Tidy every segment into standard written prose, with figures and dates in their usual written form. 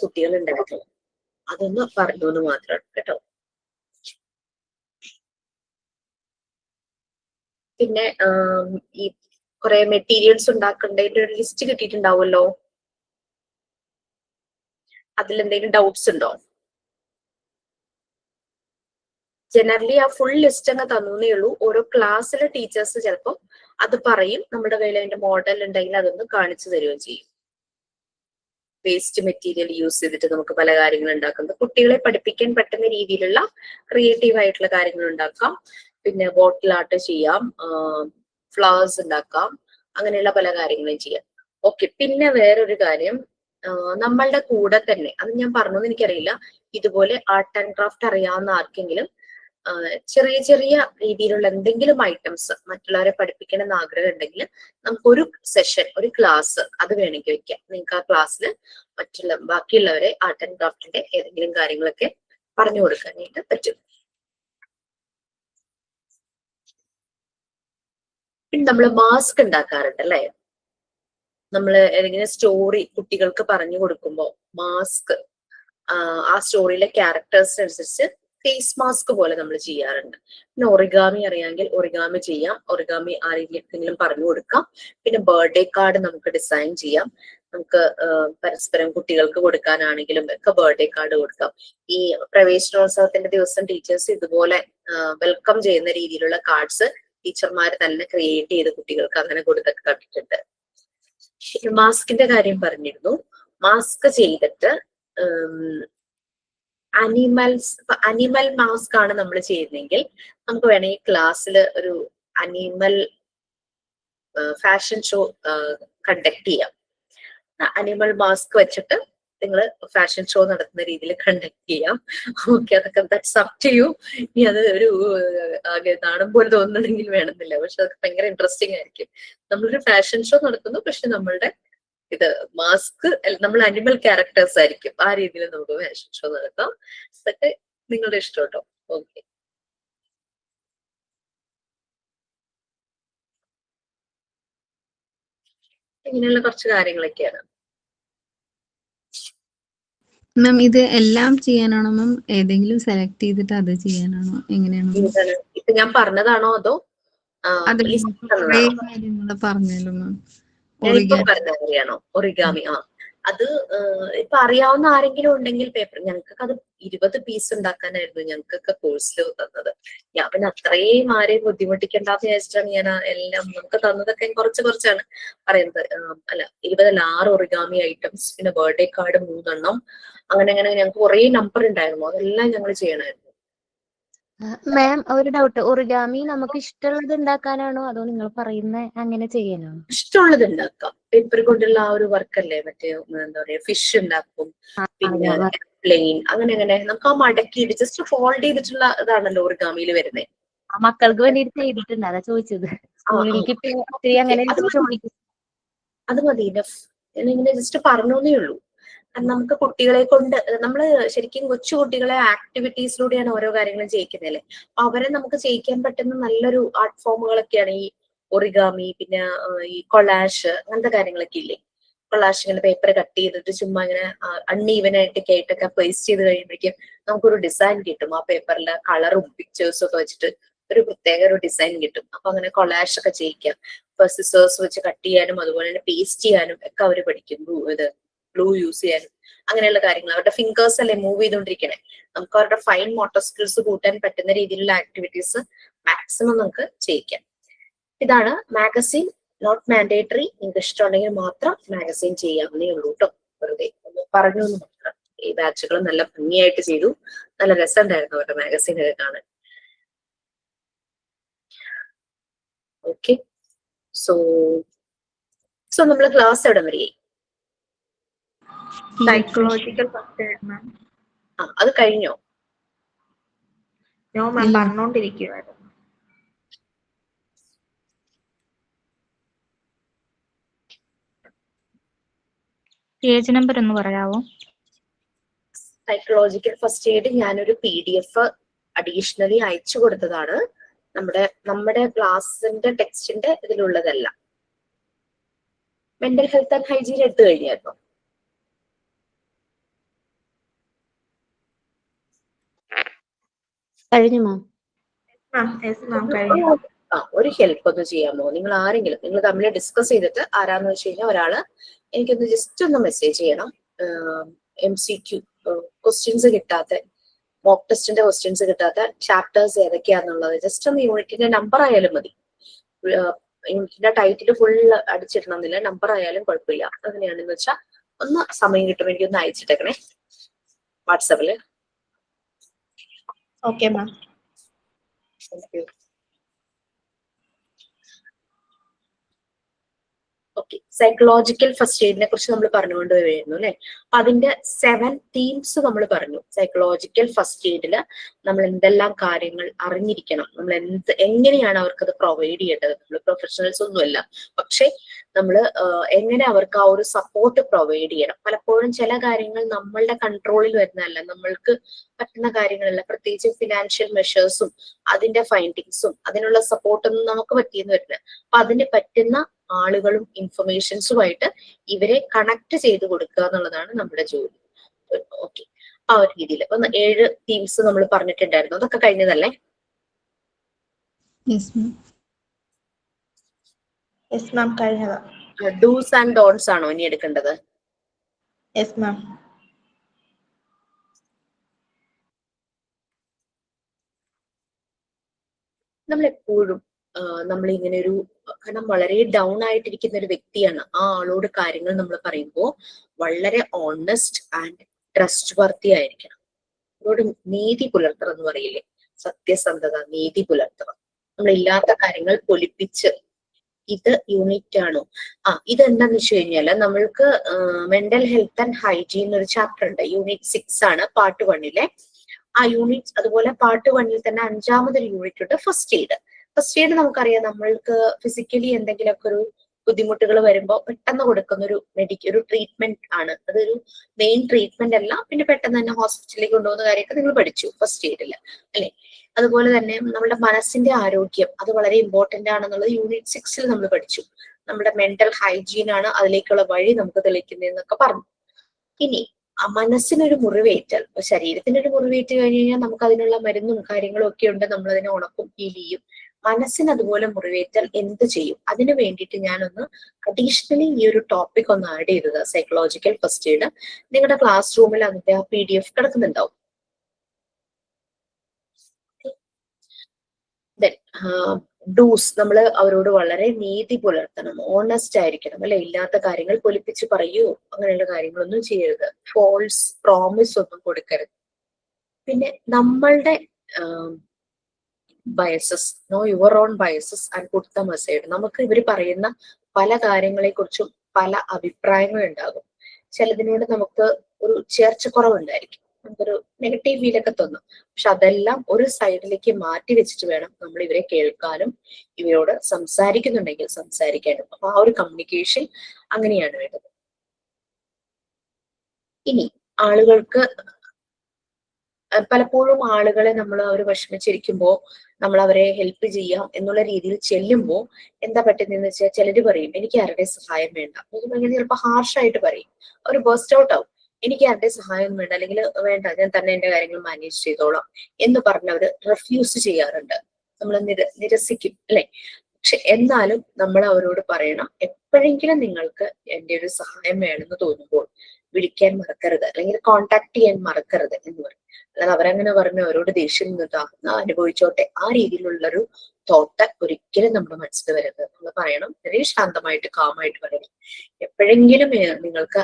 കുട്ടികൾ ഉണ്ടായിട്ടുള്ളത്. അതൊന്ന് പറഞ്ഞു എന്ന് മാത്രമാണ് കേട്ടോ. പിന്നെ ഈ കുറെ മെറ്റീരിയൽസ് ഉണ്ടാക്കേണ്ടതിന്റെ ഒരു ലിസ്റ്റ് കിട്ടിയിട്ടുണ്ടാവുമല്ലോ. അതിലെന്തെങ്കിലും ഡൗട്ട്സ് ഉണ്ടോ? ജനറലി ആ ഫുൾ ലിസ്റ്റ് അങ്ങ് തന്നേ ഉള്ളൂ. ഓരോ ക്ലാസ്സിലെ ടീച്ചേഴ്സ് ചിലപ്പോൾ അത് പറയും. നമ്മുടെ കയ്യിൽ അതിന്റെ മോഡൽ ഉണ്ടെങ്കിൽ അതൊന്ന് കാണിച്ചു തരുകയും ചെയ്യും. വേസ്റ്റ് മെറ്റീരിയൽ യൂസ് ചെയ്തിട്ട് നമുക്ക് പല കാര്യങ്ങൾ ഉണ്ടാക്കുന്നത്, കുട്ടികളെ പഠിപ്പിക്കാൻ പറ്റുന്ന രീതിയിലുള്ള ക്രിയേറ്റീവ് ആയിട്ടുള്ള കാര്യങ്ങൾ ഉണ്ടാക്കാം. പിന്നെ ബോട്ടിൽ ആർട്ട് ചെയ്യാം, ഫ്ലവേഴ്സ് ഉണ്ടാക്കാം, അങ്ങനെയുള്ള പല കാര്യങ്ങളും ചെയ്യാം. ഓക്കെ. പിന്നെ വേറൊരു കാര്യം, നമ്മളുടെ കൂടെ തന്നെ, അത് ഞാൻ പറഞ്ഞോന്ന് എനിക്കറിയില്ല, ഇതുപോലെ ആർട്ട് ആൻഡ് ക്രാഫ്റ്റ് അറിയാവുന്ന ആർക്കെങ്കിലും ചെറിയ ചെറിയ രീതിയിലുള്ള എന്തെങ്കിലും ഐറ്റംസ് മറ്റുള്ളവരെ പഠിപ്പിക്കണം എന്ന് ആഗ്രഹം ഉണ്ടെങ്കിൽ നമുക്കൊരു സെഷൻ, ഒരു ക്ലാസ് അത് വേണമെങ്കിൽ വെക്കാം. നിങ്ങൾക്ക് ആ ക്ലാസ്സിൽ ബാക്കിയുള്ളവരെ ആർട്ട് ആൻഡ് ക്രാഫ്റ്റിന്റെ ഏതെങ്കിലും കാര്യങ്ങളൊക്കെ പറഞ്ഞു കൊടുക്കാനായിട്ട് പറ്റും. പിന്നെ നമ്മൾ മാസ്ക് ഉണ്ടാക്കാറുണ്ട് അല്ലെ. നമ്മൾ ഏതെങ്കിലും സ്റ്റോറി കുട്ടികൾക്ക് പറഞ്ഞു കൊടുക്കുമ്പോൾ മാസ്ക്, ആ സ്റ്റോറിയിലെ ക്യാരക്ടേഴ്സിനനുസരിച്ച് ഫേസ് മാസ്ക് പോലെ നമ്മൾ ചെയ്യാറുണ്ട്. പിന്നെ ഒറിഗാമി അറിയാമെങ്കിൽ ഒറിഗാമി ചെയ്യാം. ഒറിഗാമി ആരെങ്കിലും പറഞ്ഞു കൊടുക്കാം. പിന്നെ ബർത്ത്ഡേ കാർഡ് നമുക്ക് ഡിസൈൻ ചെയ്യാം. നമുക്ക് പരസ്പരം കുട്ടികൾക്ക് കൊടുക്കാനാണെങ്കിലും ഒക്കെ ബർത്ത്ഡേ കാർഡ് കൊടുക്കാം. ഈ പ്രവേശനോത്സവത്തിന്റെ ദിവസം ടീച്ചേഴ്സ് ഇതുപോലെ വെൽക്കം ചെയ്യുന്ന രീതിയിലുള്ള കാർഡ്സ് ടീച്ചർമാർ തന്നെ ക്രിയേറ്റ് ചെയ്ത് കുട്ടികൾക്ക് അങ്ങനെ കൊടുത്തൊക്കെ കണ്ടിട്ടുണ്ട്. മാസ്കിന്റെ കാര്യം പറഞ്ഞിരുന്നു. മാസ്ക് ചെയ്തിട്ട് അനിമൽ മാസ്ക് ആണ് നമ്മൾ ചെയ്യുന്നതെങ്കിൽ നമുക്ക് വേണമെങ്കിൽ ക്ലാസ്സിൽ ഒരു അനിമൽ ഫാഷൻ ഷോ കണ്ടക്ട് ചെയ്യാം. അനിമൽ മാസ്ക് വെച്ചിട്ട് നിങ്ങൾ ഫാഷൻ ഷോ നടത്തുന്ന രീതിയിൽ കണ്ടക്ട് ചെയ്യാം. ഓക്കെ, അതൊക്കെ ദാറ്റ്സ് അപ് ടു യു. ഇനി അത് ഒരു നാടൻ പോലെ തോന്നുന്നുണ്ടെങ്കിൽ വേണമെന്നില്ല, പക്ഷെ അതൊക്കെ ഭയങ്കര ഇൻട്രസ്റ്റിംഗ് ആയിരിക്കും. നമ്മളൊരു ഫാഷൻ ഷോ നടത്തുന്നു, പക്ഷെ നമ്മളുടെ ഇത് മാസ്ക്, നമ്മൾ അനിമൽ ക്യാരക്ടേഴ്സ് ആയിരിക്കും. ആ രീതിയിൽ നമുക്ക് ഫാഷൻ ഷോ നടത്താം. അതൊക്കെ നിങ്ങളുടെ ഇഷ്ടം കേട്ടോ. ഓക്കെ. ഇങ്ങനെയുള്ള കുറച്ച് കാര്യങ്ങളൊക്കെയാണ്. മാം ഇത് എല്ലാം ചെയ്യാനാണോ മാം, ഏതെങ്കിലും സെലക്ട് ചെയ്തിട്ട് അത് ചെയ്യാനാണോ, എങ്ങനെയാണോ? ഇപ്പൊ ഞാൻ പറഞ്ഞതാണോ അതോ പറഞ്ഞല്ലോ മാം? ഞാനിപ്പോ പറഞ്ഞ കാര്യമാണോ ഒറിഗാമി? അത് ഇപ്പൊ അറിയാവുന്ന ആരെങ്കിലും ഉണ്ടെങ്കിൽ പേപ്പർ, ഞങ്ങൾക്കൊക്കെ അത് 20 പീസ് ഉണ്ടാക്കാനായിരുന്നു ഞങ്ങൾക്കൊക്കെ കോഴ്സിൽ തന്നത്. ഞാൻ പിന്നെ അത്രയും ആരെയും ബുദ്ധിമുട്ടിക്കണ്ടെന്ന് വിചാരിച്ചിട്ടാണ് ഞാൻ എല്ലാം നമുക്ക് തന്നതൊക്കെ കുറച്ചാണ് പറയുന്നത്. അല്ല 20 അല്ല, 6 ഒറിഗാമി ഐറ്റംസ്, പിന്നെ ബർത്ത്ഡേ കാർഡ് 3 എണ്ണം, അങ്ങനെ ഞങ്ങൾക്ക് കുറെ നമ്പർ ഉണ്ടായിരുന്നു. അതെല്ലാം ഞങ്ങൾ ചെയ്യണമായിരുന്നു. മാം ഒരു ഡൗട്ട്, ഒറിഗാമി നമുക്ക് ഇഷ്ടമുള്ളത് ഉണ്ടാക്കാനാണോ അതോ നിങ്ങൾ പറയുന്ന അങ്ങനെ ചെയ്യാനാണോ? ഇഷ്ടമുള്ളത് ഉണ്ടാക്കാം. പേപ്പർ കൊണ്ടുള്ള ആ ഒരു വർക്ക് അല്ലേ, മറ്റേ എന്താ പറയാ ഫിഷ് ഉണ്ടാക്കും, പിന്നെ പ്ലെയിൻ, അങ്ങനെ നമുക്ക് ആ മടക്കിയിട്ട് ജസ്റ്റ് ഫോൾഡ് ചെയ്തിട്ടുള്ള ഇതാണല്ലോ ഒറിഗാമിയിൽ വരുന്നത്. മക്കൾക്ക് വേണ്ടിയിട്ട് ചെയ്തിട്ടുണ്ട്, അതാ ചോദിച്ചത്. സ്കൂളിലേക്ക് അങ്ങനെ അത് മതി. ഞാനിങ്ങനെ ജസ്റ്റ് പറഞ്ഞേ ഉള്ളൂ. നമുക്ക് കുട്ടികളെ കൊണ്ട്, നമ്മള് ശരിക്കും കൊച്ചു കുട്ടികളെ ആക്ടിവിറ്റീസിലൂടെയാണ് ഓരോ കാര്യങ്ങളും ചെയ്യിക്കുന്നതല്ലേ. അവരെ നമുക്ക് ചെയ്യിക്കാൻ പറ്റുന്ന നല്ലൊരു ആർട്ട് ഫോമുകളൊക്കെയാണ് ഈ ഒറിഗാമി, പിന്നെ ഈ കൊളാഷ്, അങ്ങനത്തെ കാര്യങ്ങളൊക്കെ ഇല്ലേ. കൊളാഷ് ഇങ്ങനെ പേപ്പർ കട്ട് ചെയ്തിട്ട് ചുമ്മാ ഇങ്ങനെ അൺഈവൻ ആയിട്ടൊക്കെ പേസ്റ്റ് ചെയ്ത് കഴിയുമ്പോഴേക്കും നമുക്കൊരു ഡിസൈൻ കിട്ടും. ആ പേപ്പറിലെ കളറും പിക്ചേഴ്സും ഒക്കെ വെച്ചിട്ട് ഒരു പ്രത്യേക ഒരു ഡിസൈൻ കിട്ടും. അപ്പൊ അങ്ങനെ കൊളാഷ് ഒക്കെ ചെയ്യിക്കാം. ഇപ്പൊ സിസേഴ്സ് വെച്ച് കട്ട് ചെയ്യാനും അതുപോലെ തന്നെ പേസ്റ്റ് ചെയ്യാനും ഒക്കെ അവർ പഠിക്കും. ഇത് ഗ്ലൂ യൂസ് ചെയ്യാനും അങ്ങനെയുള്ള കാര്യങ്ങൾ. അവരുടെ ഫിംഗേഴ്സ് അല്ലേ മൂവ് ചെയ്തുകൊണ്ടിരിക്കണേ. നമുക്ക് അവരുടെ ഫൈൻ മോട്ടോർ സ്കിൽസ് കൂട്ടാൻ പറ്റുന്ന രീതിയിലുള്ള ആക്ടിവിറ്റീസ് മാക്സിമം നമുക്ക് ചെയ്യിക്കാം. ഇതാണ് മാഗസിൻ. Not mandatory. നിങ്ങൾക്ക് ഇഷ്ടമുണ്ടെങ്കിൽ മാത്രം മാഗസിൻ ചെയ്യാവുന്നേ ഉള്ളൂ കേട്ടോ. വെറുതെ ഒന്ന് പറഞ്ഞു എന്ന് മാത്രം. ഈ ബാച്ചുകൾ നല്ല ഭംഗിയായിട്ട് ചെയ്തു. നല്ല രസമുണ്ടായിരുന്നു അവരുടെ മാഗസിൻ ഒക്കെ കാണാൻ. ഓക്കെ. സോ നമ്മൾ ക്ലാസ് എവിടെ വരെയായി? Psychological first aid ma'am. അത് കഴിഞ്ഞോ? നോ മാം, പറഞ്ഞോണ്ടിരിക്കുവായിരുന്നു. പേജ് നമ്പർ ഒന്ന് പറയാവോ? സൈക്കോളജിക്കൽ ഫസ്റ്റ് എയ്ഡ് ഞാനൊരു PDF അഡീഷണലി അയച്ചു കൊടുത്തതാണ്. നമ്മുടെ ക്ലാസിന്റെ ടെക്സ്റ്റിന്റെ ഇതിലുള്ളതല്ല. മെന്റൽ ഹെൽത്ത് ആൻഡ് ഹൈജീൻ എടുത്തു കഴിഞ്ഞായിരുന്നു. കഴിഞ്ഞു മാം. മാം യെസ് മാം കഴിഞ്ഞു. ഒരു ഹെൽപ്പ് ഒന്ന് ചെയ്യാമോ? നിങ്ങൾ ആരെങ്കിലും നിങ്ങൾ തമ്മിൽ ഡിസ്കസ് ചെയ്തിട്ട് ആരാന്ന് വെച്ച് കഴിഞ്ഞാൽ ഒരാള് എനിക്കൊന്ന് ജസ്റ്റ് ഒന്ന് മെസ്സേജ് ചെയ്യണം. MCQ ക്വസ്റ്റ്യൻസ് കിട്ടാത്ത, മോക്ക് ടെസ്റ്റിന്റെ ക്വസ്റ്റ്യൻസ് കിട്ടാത്ത ചാപ്റ്റേഴ്സ് ഏതൊക്കെയാന്നുള്ളത് ജസ്റ്റ് ഒന്ന് യൂണിറ്റിന്റെ നമ്പർ ആയാലും മതി. യൂണിറ്റിന്റെ ടൈറ്റിൽ ഫുൾ അടിച്ചിടണമെന്നില്ല, നമ്പർ ആയാലും കുഴപ്പമില്ല. അങ്ങനെയാണെന്ന് വെച്ചാൽ ഒന്ന് സമയം കിട്ടുമ്പോൾ എനിക്കൊന്ന് അയച്ചിട്ടേക്കണേ വാട്സാപ്പില്. Okay ma'am. Thank you. Okay, psychological first എയ്ഡിനെ കുറിച്ച് നമ്മൾ പറഞ്ഞുകൊണ്ട് വരുന്നു അല്ലെ. അപ്പൊ അതിന്റെ 7 തീംസ് നമ്മൾ പറഞ്ഞു. സൈക്കോളജിക്കൽ ഫസ്റ്റ് എയ്ഡില് നമ്മൾ എന്തെല്ലാം കാര്യങ്ങൾ അറിഞ്ഞിരിക്കണം, നമ്മൾ എങ്ങനെയാണ് അവർക്കത് പ്രൊവൈഡ് ചെയ്യേണ്ടത്. നമ്മൾ പ്രൊഫഷണൽസ് ഒന്നുമല്ല, പക്ഷെ നമ്മൾ എങ്ങനെ അവർക്ക് ആ ഒരു സപ്പോർട്ട് പ്രൊവൈഡ് ചെയ്യണം. പലപ്പോഴും ചില കാര്യങ്ങൾ നമ്മളുടെ കൺട്രോളിൽ വരുന്നതല്ല, നമ്മൾക്ക് പറ്റുന്ന കാര്യങ്ങളല്ല. പ്രത്യേകിച്ച് ഫിനാൻഷ്യൽ മെഷേഴ്സും അതിന്റെ ഫൈൻഡിങ്സും അതിനുള്ള സപ്പോർട്ടൊന്നും നമുക്ക് പറ്റിയെന്ന് വരുന്നത്. അപ്പൊ അതിന് പറ്റുന്ന ആളുകളും ഇൻഫർമേഷൻസുമായിട്ട് ഇവരെ കണക്ട് ചെയ്ത് കൊടുക്കുക എന്നുള്ളതാണ് നമ്മുടെ ജോലി. ഓക്കെ, ആ ഒരു രീതിയിൽ അപ്പൊ 7 തീംസ് നമ്മൾ പറഞ്ഞിട്ടുണ്ടായിരുന്നു. അതൊക്കെ കഴിഞ്ഞതല്ലേ? Yes ma'am. യെസ് മാം കഴിഞ്ഞതാ. ഡൂസ് ആൻഡ് ഡോൺസ് ആണോ ഇനി എടുക്കേണ്ടത്? Yes ma'am. നമ്മളെപ്പോഴും നമ്മൾ ഇങ്ങനെ ഒരു, കാരണം വളരെ ഡൗൺ ആയിട്ടിരിക്കുന്ന ഒരു വ്യക്തിയാണ്, ആ ആളോട് കാര്യങ്ങൾ നമ്മൾ പറയുമ്പോൾ വളരെ ഓണസ്റ്റ് ആൻഡ് ട്രസ്റ്റ് വർത്തി ആയിരിക്കണം. അവരോട് നീതി പുലർത്തണം എന്ന് പറയില്ലേ, സത്യസന്ധത, നീതി പുലർത്തണം. നമ്മൾ ഇല്ലാത്ത കാര്യങ്ങൾ പൊലിപ്പിച്ച് ഇത് യൂണിറ്റ് ആണോ? ഇതെന്താന്ന് വെച്ച് കഴിഞ്ഞാല് നമ്മൾക്ക് മെന്റൽ ഹെൽത്ത് ആൻഡ് ഹൈജീൻ ഒരു ചാപ്റ്റർ ഉണ്ട്, യൂണിറ്റ് 6 ആണ്, പാർട്ട് 1 ആ യൂണിറ്റ്. അതുപോലെ പാർട്ട് 1 തന്നെ 5ാമതൊരു യൂണിറ്റ് ഉണ്ട്, ഫസ്റ്റ് എയ്ഡ്. ഫസ്റ്റ് എയ്ഡ് നമുക്കറിയാം, നമ്മൾക്ക് ഫിസിക്കലി എന്തെങ്കിലുമൊക്കെ ഒരു ബുദ്ധിമുട്ടുകൾ വരുമ്പോൾ പെട്ടെന്ന് കൊടുക്കുന്ന ഒരു ട്രീറ്റ്മെന്റ് ആണ്. അതൊരു മെയിൻ ട്രീറ്റ്മെന്റ് അല്ല, പിന്നെ പെട്ടെന്ന് തന്നെ ഹോസ്പിറ്റലിലേക്ക് കൊണ്ടുപോകുന്ന കാര്യമൊക്കെ നിങ്ങൾ പഠിച്ചു ഫസ്റ്റ് എയ്ഡില് അല്ലെ. അതുപോലെ തന്നെ നമ്മുടെ മനസ്സിന്റെ ആരോഗ്യം അത് വളരെ ഇമ്പോർട്ടന്റ് ആണെന്നുള്ളത് യൂണിറ്റ് 6 നമ്മൾ പഠിച്ചു. നമ്മുടെ മെന്റൽ ഹൈജീൻ ആണ് അതിലേക്കുള്ള വഴി നമുക്ക് തെളിയിക്കുന്നതെന്നൊക്കെ പറഞ്ഞു. ഇനി മനസ്സിനൊരു മുറിവേറ്റാൽ, ശരീരത്തിനൊരു മുറിവേറ്റ് കഴിഞ്ഞ് കഴിഞ്ഞാൽ നമുക്ക് അതിനുള്ള മരുന്നും കാര്യങ്ങളും ഒക്കെ ഉണ്ട്, നമ്മൾ അതിനെ ഉണക്കും, ഹീൽ ചെയ്യും. മനസ്സിന് അതുപോലെ മുറിവേറ്റാൽ എന്ത് ചെയ്യും? അതിനു വേണ്ടിയിട്ട് ഞാനൊന്ന് അഡീഷണലി ഈ ഒരു ടോപ്പിക് ഒന്ന് ആഡ് ചെയ്തത്, സൈക്കോളജിക്കൽ ഫസ്റ്റ് എയ്ഡ്. നിങ്ങളുടെ ക്ലാസ് റൂമിൽ അതിന്റെ PDF കിടക്കുന്നുണ്ടാവും. ഡൂസ്, നമ്മൾ അവരോട് വളരെ നീതി പുലർത്തണം, ഓണസ്റ്റ് ആയിരിക്കണം അല്ലെ. ഇല്ലാത്ത കാര്യങ്ങൾ പൊലിപ്പിച്ച് പറയൂ, അങ്ങനെയുള്ള കാര്യങ്ങളൊന്നും ചെയ്യരുത്. ഫോൾസ് പ്രോമിസ് ഒന്നും കൊടുക്കരുത്. പിന്നെ നമ്മളുടെ biases, no your own biases and put dum aside. നമുക്ക് ഇവർ പറയുന്ന പല കാര്യങ്ങളെ കുറിച്ചും പല അഭിപ്രായങ്ങൾ ഉണ്ടാകും. ചിലതിനോട് നമുക്ക് ഒരു ചേർച്ചക്കുറവുണ്ടായിരിക്കും, നമുക്കൊരു നെഗറ്റീവ് ഫീലൊക്കെ തോന്നും. പക്ഷെ അതെല്ലാം ഒരു സൈഡിലേക്ക് മാറ്റി വെച്ചിട്ട് വേണം നമ്മൾ ഇവരെ കേൾക്കാനും ഇവരോട് സംസാരിക്കുന്നുണ്ടെങ്കിൽ സംസാരിക്കാനും. അപ്പൊ ആ ഒരു കമ്മ്യൂണിക്കേഷൻ അങ്ങനെയാണ് വേണ്ടത്. ഇനി ആളുകൾക്ക് പലപ്പോഴും ആളുകളെ നമ്മൾ അവർ വിഷമിച്ചിരിക്കുമ്പോൾ നമ്മൾ അവരെ ഹെൽപ്പ് ചെയ്യാം എന്നുള്ള രീതിയിൽ ചെല്ലുമ്പോൾ എന്താ പറ്റുന്നതെന്ന് വെച്ചാൽ ചിലര് പറയും എനിക്ക് ആരുടെ സഹായം വേണ്ട. ചിലപ്പോൾ ഹാർഷായിട്ട് പറയും, അവർ ബേസ്റ്റ് ഔട്ട് ആവും. എനിക്ക് ആരുടെ സഹായം വേണ്ട, അല്ലെങ്കിൽ വേണ്ട ഞാൻ തന്നെ എന്റെ കാര്യങ്ങൾ മാനേജ് ചെയ്തോളാം എന്ന് പറഞ്ഞവര് റിഫ്യൂസ് ചെയ്യാറുണ്ട്, നമ്മൾ നിരസിക്കും അല്ലെ. പക്ഷെ എന്നാലും നമ്മൾ അവരോട് പറയണം, എപ്പോഴെങ്കിലും നിങ്ങൾക്ക് എന്റെ ഒരു സഹായം വേണമെന്ന് തോന്നുമ്പോൾ വിളിക്കാൻ മറക്കരുത്, അല്ലെങ്കിൽ കോണ്ടാക്ട് ചെയ്യാൻ മറക്കരുത് എന്ന് പറയും. അല്ലാതെ അവരങ്ങനെ പറഞ്ഞ് അവരോട് ദേഷ്യം നിന്നിട്ട് അനുഭവിച്ചോട്ടെ ആ രീതിയിലുള്ളൊരു തോട്ട് ഒരിക്കലും നമ്മുടെ മനസ്സിൽ വരരുത്. നമ്മൾ പറയണം, വളരെ ശാന്തമായിട്ട് കാമായിട്ട് പറയണം, എപ്പോഴെങ്കിലും നിങ്ങൾക്ക്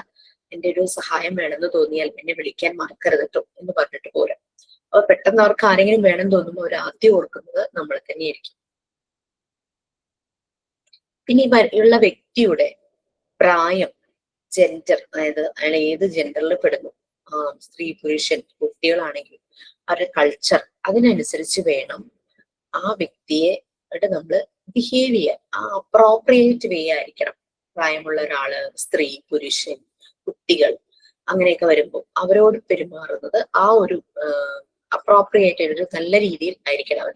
എന്റെ ഒരു സഹായം വേണമെന്ന് തോന്നിയാൽ എന്നെ വിളിക്കാൻ മറക്കരുത് കേട്ടോ എന്ന് പറഞ്ഞിട്ട് പോരാ. അപ്പൊ പെട്ടെന്ന് അവർക്ക് ആരെങ്കിലും വേണമെന്ന് തോന്നുമ്പോൾ അവർ ആദ്യം ഓർക്കുന്നത് നമ്മൾ തന്നെയായിരിക്കും. പിന്നെ ഉള്ള വ്യക്തിയുടെ പ്രായം, ജെൻഡർ, അതായത് അയാൾ ഏത് ജെൻഡറിൽ പെടുന്നു, സ്ത്രീ പുരുഷൻ കുട്ടികളാണെങ്കിൽ അവരുടെ കൾച്ചർ, അതിനനുസരിച്ച് വേണം ആ വ്യക്തിയെ നമ്മൾ ബിഹേവ് ചെയ്യാൻ. ആ അപ്രോപ്രിയേറ്റ് വേ ആയിരിക്കണം. പ്രായമുള്ള ഒരാള്, സ്ത്രീ പുരുഷൻ കുട്ടികൾ അങ്ങനെയൊക്കെ വരുമ്പോൾ അവരോട് പെരുമാറുന്നത് ആ ഒരു അപ്രോപ്രിയേറ്റ് ഒരു നല്ല രീതിയിൽ ആയിരിക്കണം,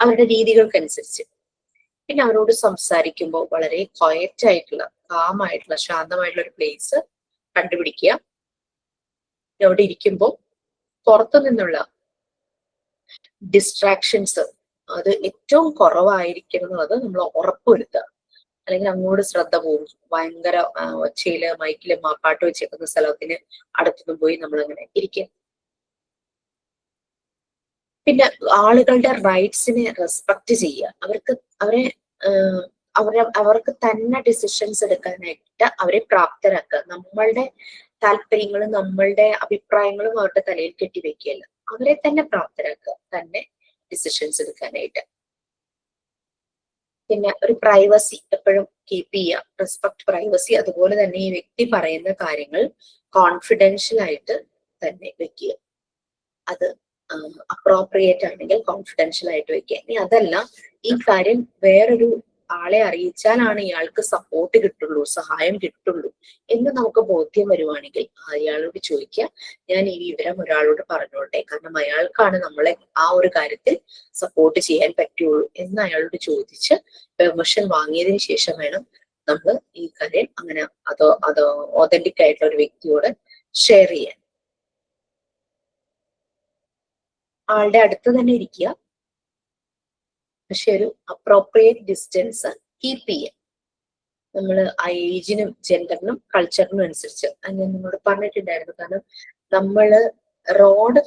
അവരുടെ രീതികൾക്കനുസരിച്ച്. പിന്നെ അവരോട് സംസാരിക്കുമ്പോൾ വളരെ ക്വയറ്റ് ആയിട്ടുള്ള, കാമായിട്ടുള്ള, ശാന്തമായിട്ടുള്ള ഒരു പ്ലേസ് കണ്ടുപിടിക്കുക. അവിടെ ഇരിക്കുമ്പോൾ പുറത്തു നിന്നുള്ള ഡിസ്ട്രാക്ഷൻസ് അത് ഏറ്റവും കുറവായിരിക്കണം എന്നുള്ളത് നമ്മൾ ഉറപ്പുവരുത്തുക. അല്ലെങ്കിൽ അങ്ങോട്ട് ശ്രദ്ധ പോകും. ഭയങ്കര ഒച്ചയില് മൈക്കില് പാട്ട് വെച്ചേക്കുന്ന സ്ഥലത്തിന് അടുത്തൊന്നും പോയി നമ്മൾ അങ്ങനെ ഇരിക്കുക. പിന്നെ ആളുകളുടെ റൈറ്റ്സിനെ റെസ്പെക്ട് ചെയ്യുക. അവർക്ക് തന്നെ ഡിസിഷൻസ് എടുക്കാനായിട്ട് അവരെ പ്രാപ്തരാക്കുക. നമ്മളുടെ താല്പര്യങ്ങളും നമ്മളുടെ അഭിപ്രായങ്ങളും അവരുടെ തലയിൽ കെട്ടിവെക്കുകയല്ല, അവരെ തന്നെ പ്രാപ്തരാക്കുക തന്നെ ഡിസിഷൻസ് എടുക്കാനായിട്ട്. പിന്നെ ഒരു പ്രൈവസി എപ്പോഴും കീപ്പ് ചെയ്യുക, റെസ്പെക്ട് പ്രൈവസി. അതുപോലെ തന്നെ ഈ വ്യക്തി പറയുന്ന കാര്യങ്ങൾ കോൺഫിഡൻഷ്യൽ ആയിട്ട് തന്നെ വെക്കുക. അത് അപ്രോപ്രിയേറ്റ് ആണെങ്കിൽ കോൺഫിഡൻഷ്യൽ ആയിട്ട് വെക്കുക. ഇനി അതല്ല, ഈ കാര്യം വേറൊരു ആളെ അറിയിച്ചാലാണ് ഇയാൾക്ക് സപ്പോർട്ട് കിട്ടുള്ളൂ, സഹായം കിട്ടുള്ളൂ എന്ന് നമുക്ക് ബോധ്യം വരുവാണെങ്കിൽ അയാളോട് ചോദിക്കുക, ഞാൻ ഈ വിവരം ഒരാളോട് പറഞ്ഞോട്ടെ, കാരണം അയാൾക്കാണ് നമ്മളെ ആ ഒരു കാര്യത്തിൽ സപ്പോർട്ട് ചെയ്യാൻ പറ്റുള്ളൂ എന്ന് അയാളോട് ചോദിച്ച് പെർമിഷൻ വാങ്ങിയതിന് ശേഷം വേണം നമ്മൾ ഈ കാര്യം അങ്ങനെ അതോ ഒതന്റിക് ആയിട്ടുള്ള ഒരു വ്യക്തിയോട് ഷെയർ ചെയ്യാൻ. ആളുടെ അടുത്ത് തന്നെ ഇരിക്കുക, പക്ഷെ ഒരു അപ്രോപ്രിയേറ്റ് ഡിസ്റ്റൻസ് കീപ്പ് ചെയ്യുക. നമ്മൾ ആ ഏജിനും ജെൻഡറിനും കൾച്ചറിനും അനുസരിച്ച് ഞാൻ നിങ്ങളോട് പറഞ്ഞിട്ടുണ്ടായിരുന്നു. കാരണം നമ്മള് ഡോറ്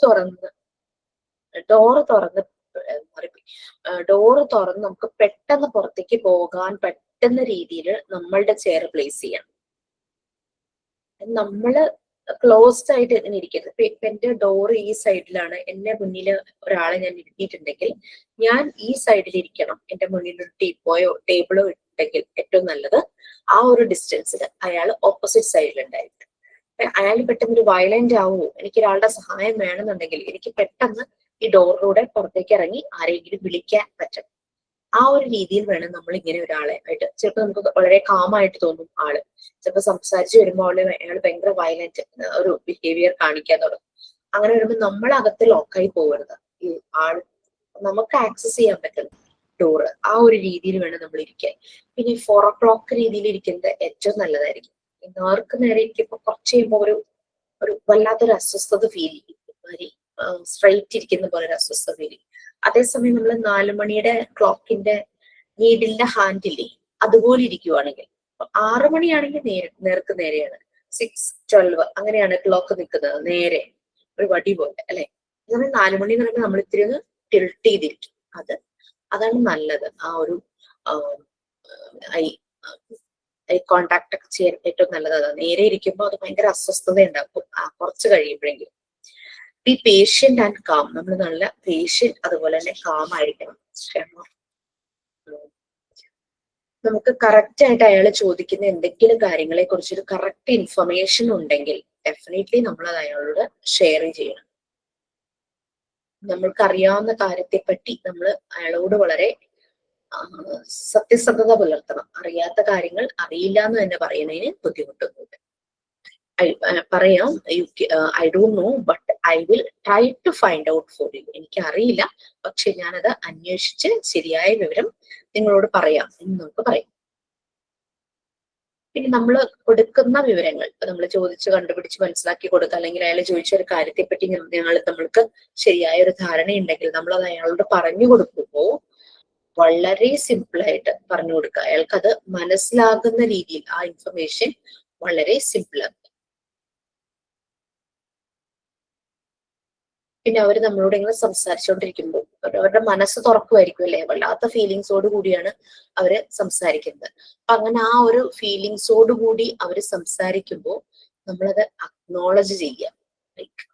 തുറന്ന് നമുക്ക് പെട്ടെന്ന് പുറത്തേക്ക് പോകാൻ പറ്റുന്ന രീതിയിൽ നമ്മളുടെ ചെയർ പ്ലേസ് ചെയ്യണം. നമ്മള് ക്ലോസ്ഡ് ആയിട്ട് ഇങ്ങനെ ഇരിക്കരുത്. ഇപ്പൊ എന്റെ ഡോറ് ഈ സൈഡിലാണ്, എന്റെ മുന്നിൽ ഒരാളെ ഞാൻ ഇരുത്തിയിട്ടുണ്ടെങ്കിൽ ഞാൻ ഈ സൈഡിൽ ഇരിക്കണം. എന്റെ മുന്നിൽ ഒരു ടേബിളോ ഉണ്ടെങ്കിൽ ഏറ്റവും നല്ലത് ആ ഒരു ഡിസ്റ്റൻസിൽ അയാൾ ഓപ്പോസിറ്റ് സൈഡിൽ ഉണ്ടായിട്ട്. അയാൾ പെട്ടെന്ന് ഒരു വയലന്റ് ആവുമോ, എനിക്ക് ഒരാളുടെ സഹായം വേണമെന്നുണ്ടെങ്കിൽ എനിക്ക് പെട്ടെന്ന് ഈ ഡോറിലൂടെ പുറത്തേക്ക് ഇറങ്ങി ആരെങ്കിലും വിളിക്കാൻ പറ്റണം. ആ ഒരു രീതിയിൽ വേണം നമ്മൾ ഇങ്ങനെ ഒരാളെ ആയിട്ട്. ചിലപ്പോൾ നമുക്ക് വളരെ കാമായിട്ട് തോന്നും ആള്, ചിലപ്പോൾ സംസാരിച്ച് വരുമ്പോൾ അയാൾ ഭയങ്കര വയലന്റ് ഒരു ബിഹേവിയർ കാണിക്കാൻ തുടങ്ങും. അങ്ങനെ വരുമ്പോൾ നമ്മൾ അകത്ത് ലോക്കായി പോകരുത്. ഈ ആള് നമുക്ക് ആക്സസ് ചെയ്യാൻ പറ്റും ഡോറ്, ആ ഒരു രീതിയിൽ വേണം നമ്മൾ ഇരിക്കാൻ. പിന്നെ 4 o'clock രീതിയിൽ ഇരിക്കുന്നത് ഏറ്റവും നല്ലതായിരിക്കും. നേർക്ക് നേരെ ഇരിക്കുമ്പോൾ കുറച്ച് കഴിയുമ്പോൾ ഒരു വല്ലാത്തൊരു അസ്വസ്ഥത ഫീൽ ചെയ്യും, സ്ട്രൈറ്റ് ഇരിക്കുന്ന പോലെ ഒരു അസ്വസ്ഥത ഫീൽ ചെയ്യും. അതേസമയം നമ്മൾ 4 മണിയുടെ ക്ലോക്കിന്റെ നീഡിലിന്റെ ഹാൻഡില്ലേ അതുപോലെ ഇരിക്കുവാണെങ്കിൽ, 6 മണിയാണെങ്കിൽ നേർക്ക് നേരെയാണ്, 6:12 അങ്ങനെയാണ് ക്ലോക്ക് നിൽക്കുന്നത്, നേരെ ഒരു വടി പോലെ അല്ലെ. അങ്ങനെ 4 മണി എന്ന് പറയുമ്പോൾ നമ്മൾ ഇത്തിരി ഒന്ന് ടിൽട്ട് ചെയ്തിരിക്കും. അതാണ് നല്ലത്. ആ ഒരു ഐ കോണ്ടാക്ട് ഒക്കെ ചെയ്യാൻ ഏറ്റവും നല്ലത് അതാണ്. നേരെ ഇരിക്കുമ്പോൾ അത് ഭയങ്കര അസ്വസ്ഥത ഉണ്ടാക്കും കുറച്ച് കഴിയുമ്പോഴെങ്കിലും. Be patient and calm. നമ്മൾ നല്ല പേഷ്യന്റ് അതുപോലെ തന്നെ കാം ആയിരിക്കണം. നമുക്ക് കറക്റ്റ് ആയിട്ട് അയാൾ ചോദിക്കുന്ന എന്തെങ്കിലും കാര്യങ്ങളെ കുറിച്ചൊരു കറക്റ്റ് ഇൻഫർമേഷൻ ഉണ്ടെങ്കിൽ ഡെഫിനറ്റ്ലി നമ്മൾ അത് അയാളോട് ഷെയർ ചെയ്യണം. നമ്മൾക്ക് അറിയാവുന്ന കാര്യത്തെ പറ്റി നമ്മൾ അയാളോട് വളരെ സത്യസന്ധത പുലർത്തണം. അറിയാത്ത കാര്യങ്ങൾ അറിയില്ല എന്ന് തന്നെ പറയുന്നതിന് ബുദ്ധിമുട്ടൊന്നുമില്ല. പറയാം, I don't know but I will try to find out for you. എനിക്ക് അറിയില്ല, പക്ഷെ ഞാനത് അന്വേഷിച്ച് ശരിയായ വിവരം നിങ്ങളോട് പറയാം എന്ന് നമുക്ക് പറയാം. പിന്നെ നമ്മൾ കൊടുക്കുന്ന വിവരങ്ങൾ നമ്മൾ ചോദിച്ച് കണ്ടുപിടിച്ച് മനസ്സിലാക്കി കൊടുക്കുക, അല്ലെങ്കിൽ അയാൾ ചോദിച്ച ഒരു കാര്യത്തെ പറ്റി നമ്മൾക്ക് ശരിയായ ഒരു ധാരണയുണ്ടെങ്കിൽ നമ്മൾ അത് അയാളോട് പറഞ്ഞു കൊടുക്കുമ്പോൾ വളരെ സിമ്പിൾ ആയിട്ട് പറഞ്ഞു കൊടുക്കുക. അയാൾക്കത് മനസ്സിലാകുന്ന രീതിയിൽ ആ ഇൻഫർമേഷൻ വളരെ സിമ്പിൾ ആക്കുക. പിന്നെ അവർ നമ്മളോട് ഇങ്ങനെ സംസാരിച്ചുകൊണ്ടിരിക്കുമ്പോൾ അവരുടെ മനസ്സ് തുറക്കുമായിരിക്കും അല്ലെ, വല്ലാത്ത ഫീലിങ്സോട് കൂടിയാണ് അവര് സംസാരിക്കുന്നത്. അപ്പൊ അങ്ങനെ ആ ഒരു ഫീലിങ്സോട് കൂടി അവര് സംസാരിക്കുമ്പോൾ നമ്മളത് അക്നോളജ് ചെയ്യുക. ലൈക്ക്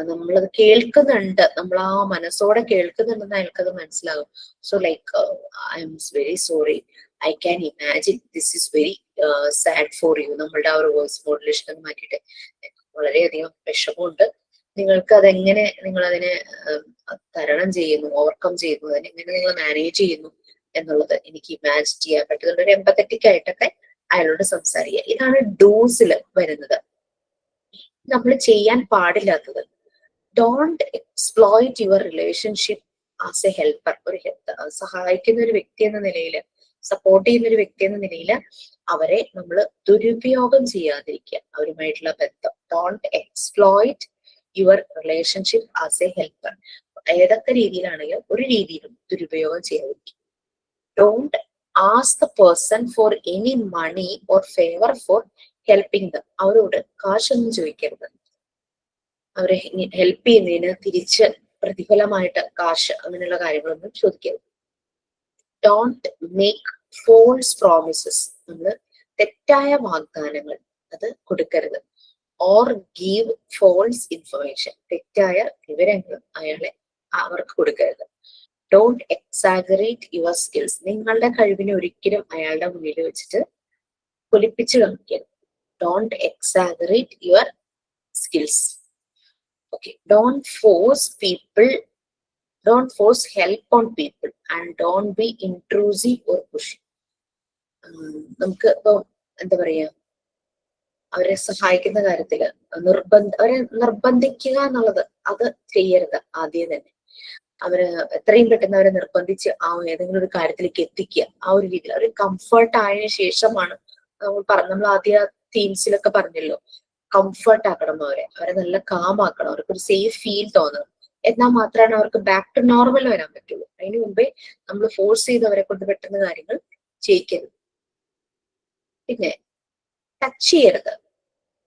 നമ്മളത് കേൾക്കുന്നുണ്ട്, നമ്മൾ ആ മനസ്സോടെ കേൾക്കുന്നുണ്ടെന്ന് അയാൾക്കത് മനസ്സിലാകും. So like I am very sorry, I can imagine this is very sad for you. നമ്മളുടെ ആ ഒരു വോയിസ് മോഡുലേഷൻ മാറ്റിയിട്ട് വളരെയധികം വിഷമമുണ്ട്, നിങ്ങൾക്ക് അതെങ്ങനെ നിങ്ങൾ അതിനെ തരണം ചെയ്യുന്നു, ഓവർകം ചെയ്യുന്നു, അതിനെങ്ങനെ നിങ്ങൾ മാനേജ് ചെയ്യുന്നു എന്നുള്ളത് എനിക്ക് ഇമാജിൻ ചെയ്യാൻ പറ്റുന്നുണ്ട്. ഒരു എമ്പത്തറ്റിക് ആയിട്ടൊക്കെ അയാളോട് സംസാരിക്കുക. ഇതാണ് ഡൂസിൽ വരുന്നത്. നമ്മൾ ചെയ്യാൻ പാടില്ലാത്തത്, don't exploit your relationship as a helper. ഒരു സഹായിക്കുന്ന ഒരു വ്യക്തി എന്ന നിലയിൽ, സപ്പോർട്ട് ചെയ്യുന്ന ഒരു വ്യക്തി എന്ന നിലയിൽ അവരെ നമ്മൾ ദുരുപയോഗം ചെയ്യാതിരിക്കുക, അവരുമായിട്ടുള്ള ബന്ധം. Don't exploit your relationship as a helper. ഏതൊക്കെ രീതിയിലാണെങ്കിലും ഒരു രീതിയിലും ദുരുപയോഗം ചെയ്യാതിരിക്കും. Don't ask the person for any money or favour for helping them. അവരോട് കാശൊന്നും ചോദിക്കരുത്. അവരെ ഹെൽപ്പ് ചെയ്യുന്നതിന് തിരിച്ച് പ്രതിഫലമായിട്ട് കാശ് അങ്ങനെയുള്ള കാര്യങ്ങളൊന്നും ചോദിക്കരുത്. Don't make false promises. നമ്മൾ തെറ്റായ വാഗ്ദാനങ്ങൾ അത് കൊടുക്കരുത്. Or give false information. തെറ്റായ വിവരങ്ങൾ അവർക്ക് കൊടുക്കരുത്. Don't exaggerate your skills. നിങ്ങളുടെ കഴിവിനെ ഒരിക്കലും അയാളുടെ മുന്നിൽ വെച്ചിട്ട് പൊലിപ്പിച്ച് കാണിക്കരുത്. Don't exaggerate your skills. Okay. Don't force help on people and don't be intrusive or push. നമുക്ക് ഇപ്പൊ എന്താ പറയാ, അവരെ സഹായിക്കുന്ന കാര്യത്തില് അവരെ നിർബന്ധിക്കുക എന്നുള്ളത് അത് ചെയ്യരുത്. ആദ്യം തന്നെ അവര് എത്രയും പെട്ടെന്ന് അവരെ നിർബന്ധിച്ച് ഏതെങ്കിലും ഒരു കാര്യത്തിലേക്ക് എത്തിക്കുക. ആ ഒരു രീതിയിൽ അവർ കംഫർട്ട് ആയതിനു ശേഷമാണ് നമ്മൾ ആദ്യ തീംസിലൊക്കെ പറഞ്ഞല്ലോ, കംഫർട്ട് ആക്കണം അവരെ നല്ല കാമാക്കണം, അവർക്ക് ഒരു സേഫ് ഫീൽ തോന്നണം. എന്നാൽ മാത്രമാണ് അവർക്ക് ബാക്ക് ടു നോർമൽ വരാൻ പറ്റുള്ളൂ. അതിനു മുമ്പേ നമ്മൾ ഫോഴ്സ് ചെയ്ത് അവരെ കൊണ്ട് പെട്ടെന്ന് കാര്യങ്ങൾ ചെയ്യിക്കരുത്. പിന്നെ ടച്ച് ചെയ്യരുത്.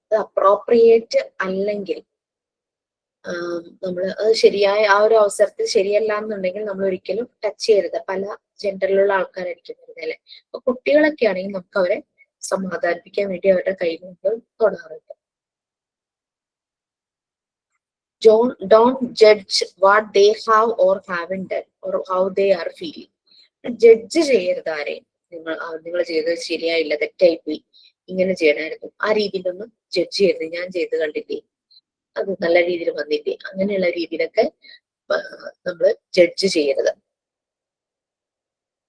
അത് അപ്രോപ്രിയേറ്റ് അല്ലെങ്കിൽ നമ്മൾ അത് ശരിയായ ആ ഒരു അവസരത്തിൽ ശരിയല്ല എന്നുണ്ടെങ്കിൽ നമ്മൾ ഒരിക്കലും ടച്ച് ചെയ്യരുത്. പല ജെൻഡറിലുള്ള ആൾക്കാരായിരിക്കും അല്ലെ. അപ്പൊ കുട്ടികളൊക്കെ ആണെങ്കിൽ നമുക്ക് അവരെ സമാധാനിപ്പിക്കാൻ വേണ്ടി അവരുടെ കൈ കൊണ്ട് തൊടാറുണ്ട്. Don't judge what they have or haven't done or how they are feeling. Judge ചെയ്യരുത് ആരെയും. നിങ്ങൾ ചെയ്തത് ശരിയായില്ല, തെറ്റായി പോയി, ഇങ്ങനെ ചെയ്യണമായിരുന്നു, ആ രീതിയിലൊന്നും ജഡ്ജ് ചെയ്യരുത്. ഞാൻ ചെയ്ത് കണ്ടില്ലേ, അത് നല്ല രീതിയിൽ വന്നില്ലേ, അങ്ങനെയുള്ള രീതിയിലൊക്കെ നമ്മൾ ജഡ്ജ് ചെയ്യരുത്.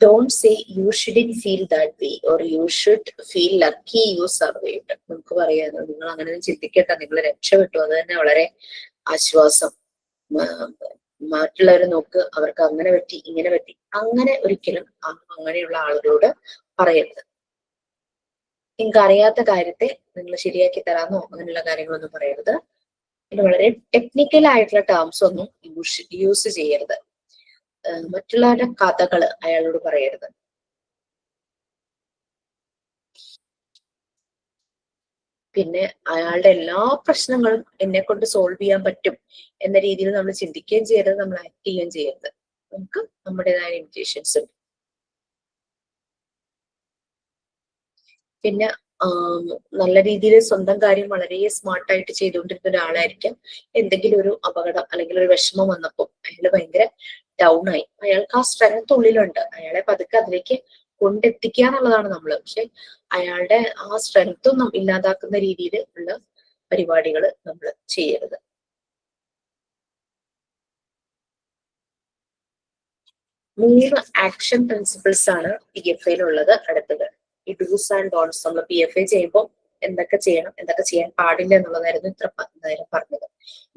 Don't say you shouldn't feel that way or you should feel lucky you survived. നമുക്ക് പറയാം, നിങ്ങൾ അങ്ങനെ ചിന്തിക്കട്ടെ, നിങ്ങൾ രക്ഷപ്പെട്ടു, അത് തന്നെ വളരെ ആശ്വാസം. മറ്റുള്ളവരെ നോക്ക്, അവർക്ക് അങ്ങനെ പറ്റി ഇങ്ങനെ പറ്റി, അങ്ങനെ ഒരിക്കലും അങ്ങനെയുള്ള ആളുകളോട് പറയരുത്. നിങ്ങൾക്ക് അറിയാത്ത കാര്യത്തെ നിങ്ങൾ ശരിയാക്കി തരാമെന്നോ അങ്ങനെയുള്ള കാര്യങ്ങളൊന്നും പറയരുത്. പിന്നെ വളരെ ടെക്നിക്കൽ ആയിട്ടുള്ള ടേംസ് ഒന്നും യൂസ് ചെയ്യരുത്. മറ്റുള്ളവരുടെ കഥകൾ അയാളോട് പറയരുത്. പിന്നെ അയാളുടെ എല്ലാ പ്രശ്നങ്ങളും എന്നെ കൊണ്ട് സോൾവ് ചെയ്യാൻ പറ്റും എന്ന രീതിയിൽ നമ്മൾ ചിന്തിക്കുകയും ചെയ്യരുത്, നമ്മൾ ആക്ട് ചെയ്യുകയും ചെയ്യരുത്. നമുക്ക് നമ്മുടേതായ ലിമിറ്റേഷൻസ് ഉണ്ട്. പിന്നെ നല്ല രീതിയിൽ സ്വന്തം കാര്യം വളരെ സ്മാർട്ടായിട്ട് ചെയ്തുകൊണ്ടിരുന്ന ഒരാളായിരിക്കാം. എന്തെങ്കിലും ഒരു അപകടം അല്ലെങ്കിൽ ഒരു വിഷമം വന്നപ്പോൾ അയാൾ ഭയങ്കര ഡൗൺ ആയി. അയാൾക്ക് ആ സ്ട്രെങ്ത് ഉള്ളിലുണ്ട്, അയാളെ പതുക്കെ അതിലേക്ക് കൊണ്ടെത്തിക്കുക എന്നുള്ളതാണ് നമ്മള്. പക്ഷെ അയാളുടെ ആ സ്ട്രെങ്ത്തും ഇല്ലാതാക്കുന്ന രീതിയിൽ ഉള്ള പരിപാടികൾ നമ്മൾ ചെയ്യരുത്. മൂന്ന് ആക്ഷൻ പ്രിൻസിപ്പിൾസ് ആണ് PFA ഉള്ളത്. അടുത്തത് ഈ ഡൂസ് ആൻഡ് ഡോൺസ്. നമ്മൾ PFA ചെയ്യുമ്പോൾ എന്തൊക്കെ ചെയ്യണം, എന്തൊക്കെ ചെയ്യാൻ പാടില്ല എന്നുള്ളതായിരുന്നു ഇത്ര നേരം പറഞ്ഞത്.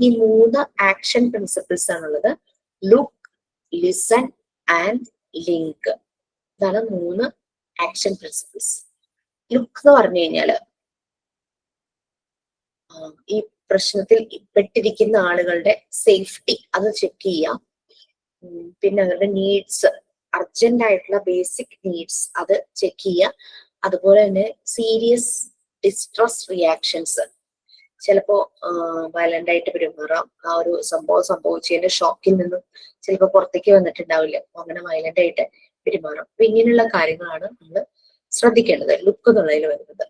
ഈ 3 ആക്ഷൻ പ്രിൻസിപ്പിൾസ് ആണുള്ളത്. Look, listen and link. ഇതാണ് 3 ആക്ഷൻ പ്രിൻസിപ്പിൾസ്. ലുക്ക് എന്ന് പറഞ്ഞു കഴിഞ്ഞാല് ഈ പ്രശ്നത്തിൽ പെട്ടിരിക്കുന്ന ആളുകളുടെ സേഫ്റ്റി അത് ചെക്ക് ചെയ്യാം. പിന്നെ അവരുടെ നീഡ്സ്, അർജന്റ് ആയിട്ടുള്ള ബേസിക് നീഡ്സ് അത് ചെക്ക് ചെയ്യുക. അതുപോലെ തന്നെ സീരിയസ് ഡിസ്ട്രസ് റിയാക്ഷൻസ്, ചിലപ്പോ വയലന്റ് ആയിട്ട് പെരുമാറാം. ആ ഒരു സംഭവം സംഭവിച്ചതിന്റെ ഷോക്കിൽ നിന്നും ചിലപ്പോൾ പുറത്തേക്ക് വന്നിട്ടുണ്ടാവില്ല, അപ്പൊ അങ്ങനെ വയലന്റ് ആയിട്ട് പെരുമാറാം. അപ്പൊ ഇങ്ങനെയുള്ള കാര്യങ്ങളാണ് നമ്മൾ ശ്രദ്ധിക്കേണ്ടത് ലുക്ക് എന്നുള്ളതിൽ വരുന്നത്.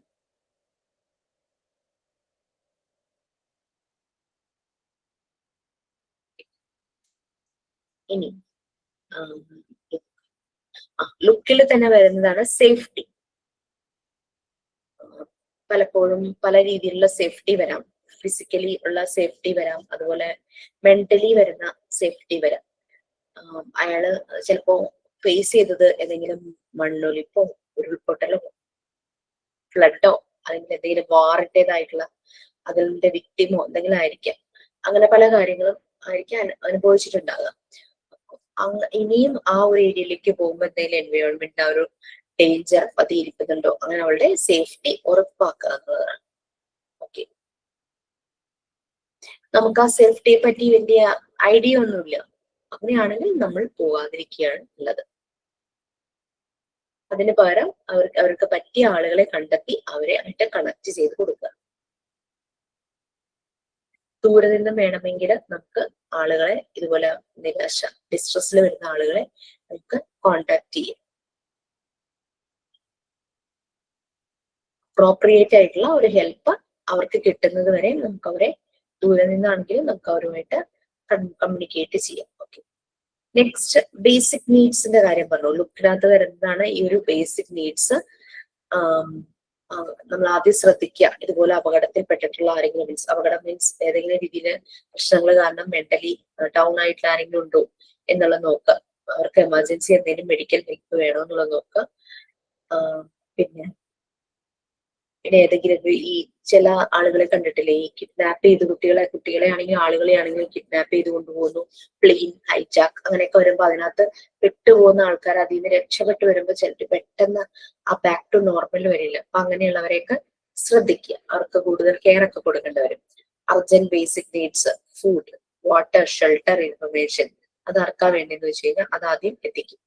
ഇനി ലുക്കിൽ തന്നെ വരുന്നതാണ് സേഫ്റ്റി. പലപ്പോഴും പല രീതിയിലുള്ള സേഫ്റ്റി വരാം. ഫിസിക്കലി ഉള്ള സേഫ്റ്റി വരാം, അതുപോലെ മെന്റലി വരുന്ന സേഫ്റ്റി വരാം. അയാള് ചിലപ്പോ ഫേസ് ചെയ്തത് ഏതെങ്കിലും മണ്ണൊലിപ്പോ ഉരുൾപൊട്ടലോ ഫ്ലഡോ അല്ലെങ്കിൽ എന്തെങ്കിലും വാറിൻ്റെതായിട്ടുള്ള അതിന്റെ വിക്ടിമോ എന്തെങ്കിലും ആയിരിക്കാം. അങ്ങനെ പല കാര്യങ്ങളും ആയിരിക്കും അനുഭവിച്ചിട്ടുണ്ടാകുക. ഇനിയും ആ ഒരു ഏരിയയിലേക്ക് പോകുമ്പോൾ എന്തെങ്കിലും എൻവയോൺമെന്റ് ആ ഒരു ഡേഞ്ചർ പതിയിരിക്കുന്നുണ്ടോ, അങ്ങനെ അവളുടെ സേഫ്റ്റി ഉറപ്പാക്കുക എന്നുള്ളതാണ്. ഓക്കെ, നമുക്ക് ആ സേഫ്റ്റിയെ പറ്റി വലിയ ഐഡിയ ഒന്നുമില്ല. അങ്ങനെയാണെങ്കിൽ നമ്മൾ പോകാതിരിക്കുകയാണ് നല്ലത്. അതിന് പകരം അവർക്ക് പറ്റിയ ആളുകളെ കണ്ടെത്തി അവരെ ആയിട്ട് കണക്ട് ചെയ്ത് കൊടുക്കുക. ദൂരെ നിന്നും വേണമെങ്കിൽ നമുക്ക് ആളുകളെ ഇതുപോലെ നിരാശ, ഡിസ്ട്രസ്സിൽ വരുന്ന ആളുകളെ നമുക്ക് കോണ്ടാക്ട് ചെയ്യാം. അപ്രോപ്രിയേറ്റ് ആയിട്ടുള്ള ഒരു ഹെൽപ്പ് അവർക്ക് കിട്ടുന്നത് വരെ നമുക്ക് അവരെ ദൂരെ നിന്നാണെങ്കിലും നമുക്ക് അവരുമായിട്ട് കമ്മ്യൂണിക്കേറ്റ് ചെയ്യാം. ഓക്കെ, നെക്സ്റ്റ് ബേസിക് നീഡ്സിന്റെ കാര്യം പറഞ്ഞു. ലുക്കിനകത്ത് വരുന്നതാണ് ഈ ഒരു ബേസിക് നീഡ്സ്. നമ്മൾ ആദ്യം ശ്രദ്ധിക്കുക, ഇതുപോലെ അപകടത്തിൽപ്പെട്ടിട്ടുള്ള ആരെങ്കിലും അപകടം മീൻസ് ഏതെങ്കിലും രീതിയിൽ പ്രശ്നങ്ങൾ കാരണം മെന്റലി ഡൗൺ ആയിട്ടുള്ള ആരെങ്കിലും ഉണ്ടോ എന്നുള്ളത് നോക്കുക. അവർക്ക് എമർജൻസി എന്തെങ്കിലും മെഡിക്കൽ ഹെൽപ്പ് വേണോ എന്നുള്ളത് നോക്കുക. പിന്നെ ഏതെങ്കിലും ഈ ചില ആളുകളെ കണ്ടിട്ടില്ലേ, ഈ കിഡ്നാപ്പ് ചെയ്ത് കുട്ടികളെ ആണെങ്കിലും ആളുകളെ ആണെങ്കിലും കിഡ്നാപ്പ് ചെയ്ത് കൊണ്ടുപോകുന്നു, പ്ലെയിൻ ഹൈജാക്ക് അങ്ങനെയൊക്കെ വരുമ്പോ അതിനകത്ത് പെട്ടുപോകുന്ന ആൾക്കാർ അതിൽ നിന്ന് രക്ഷപ്പെട്ട് വരുമ്പോ ചിലപ്പോൾ പെട്ടെന്ന് ആ ബാക്ക് ടു നോർമൽ വരില്ല. അപ്പൊ അങ്ങനെയുള്ളവരെയൊക്കെ ശ്രദ്ധിക്കുക. അവർക്ക് കൂടുതൽ കെയർ ഒക്കെ കൊടുക്കേണ്ടി വരും. Urgent basic needs, food, water, shelter, information, അത് ആർക്കാ വേണ്ടിയെന്ന് വെച്ച് കഴിഞ്ഞാൽ അത് ആദ്യം എത്തിക്കും.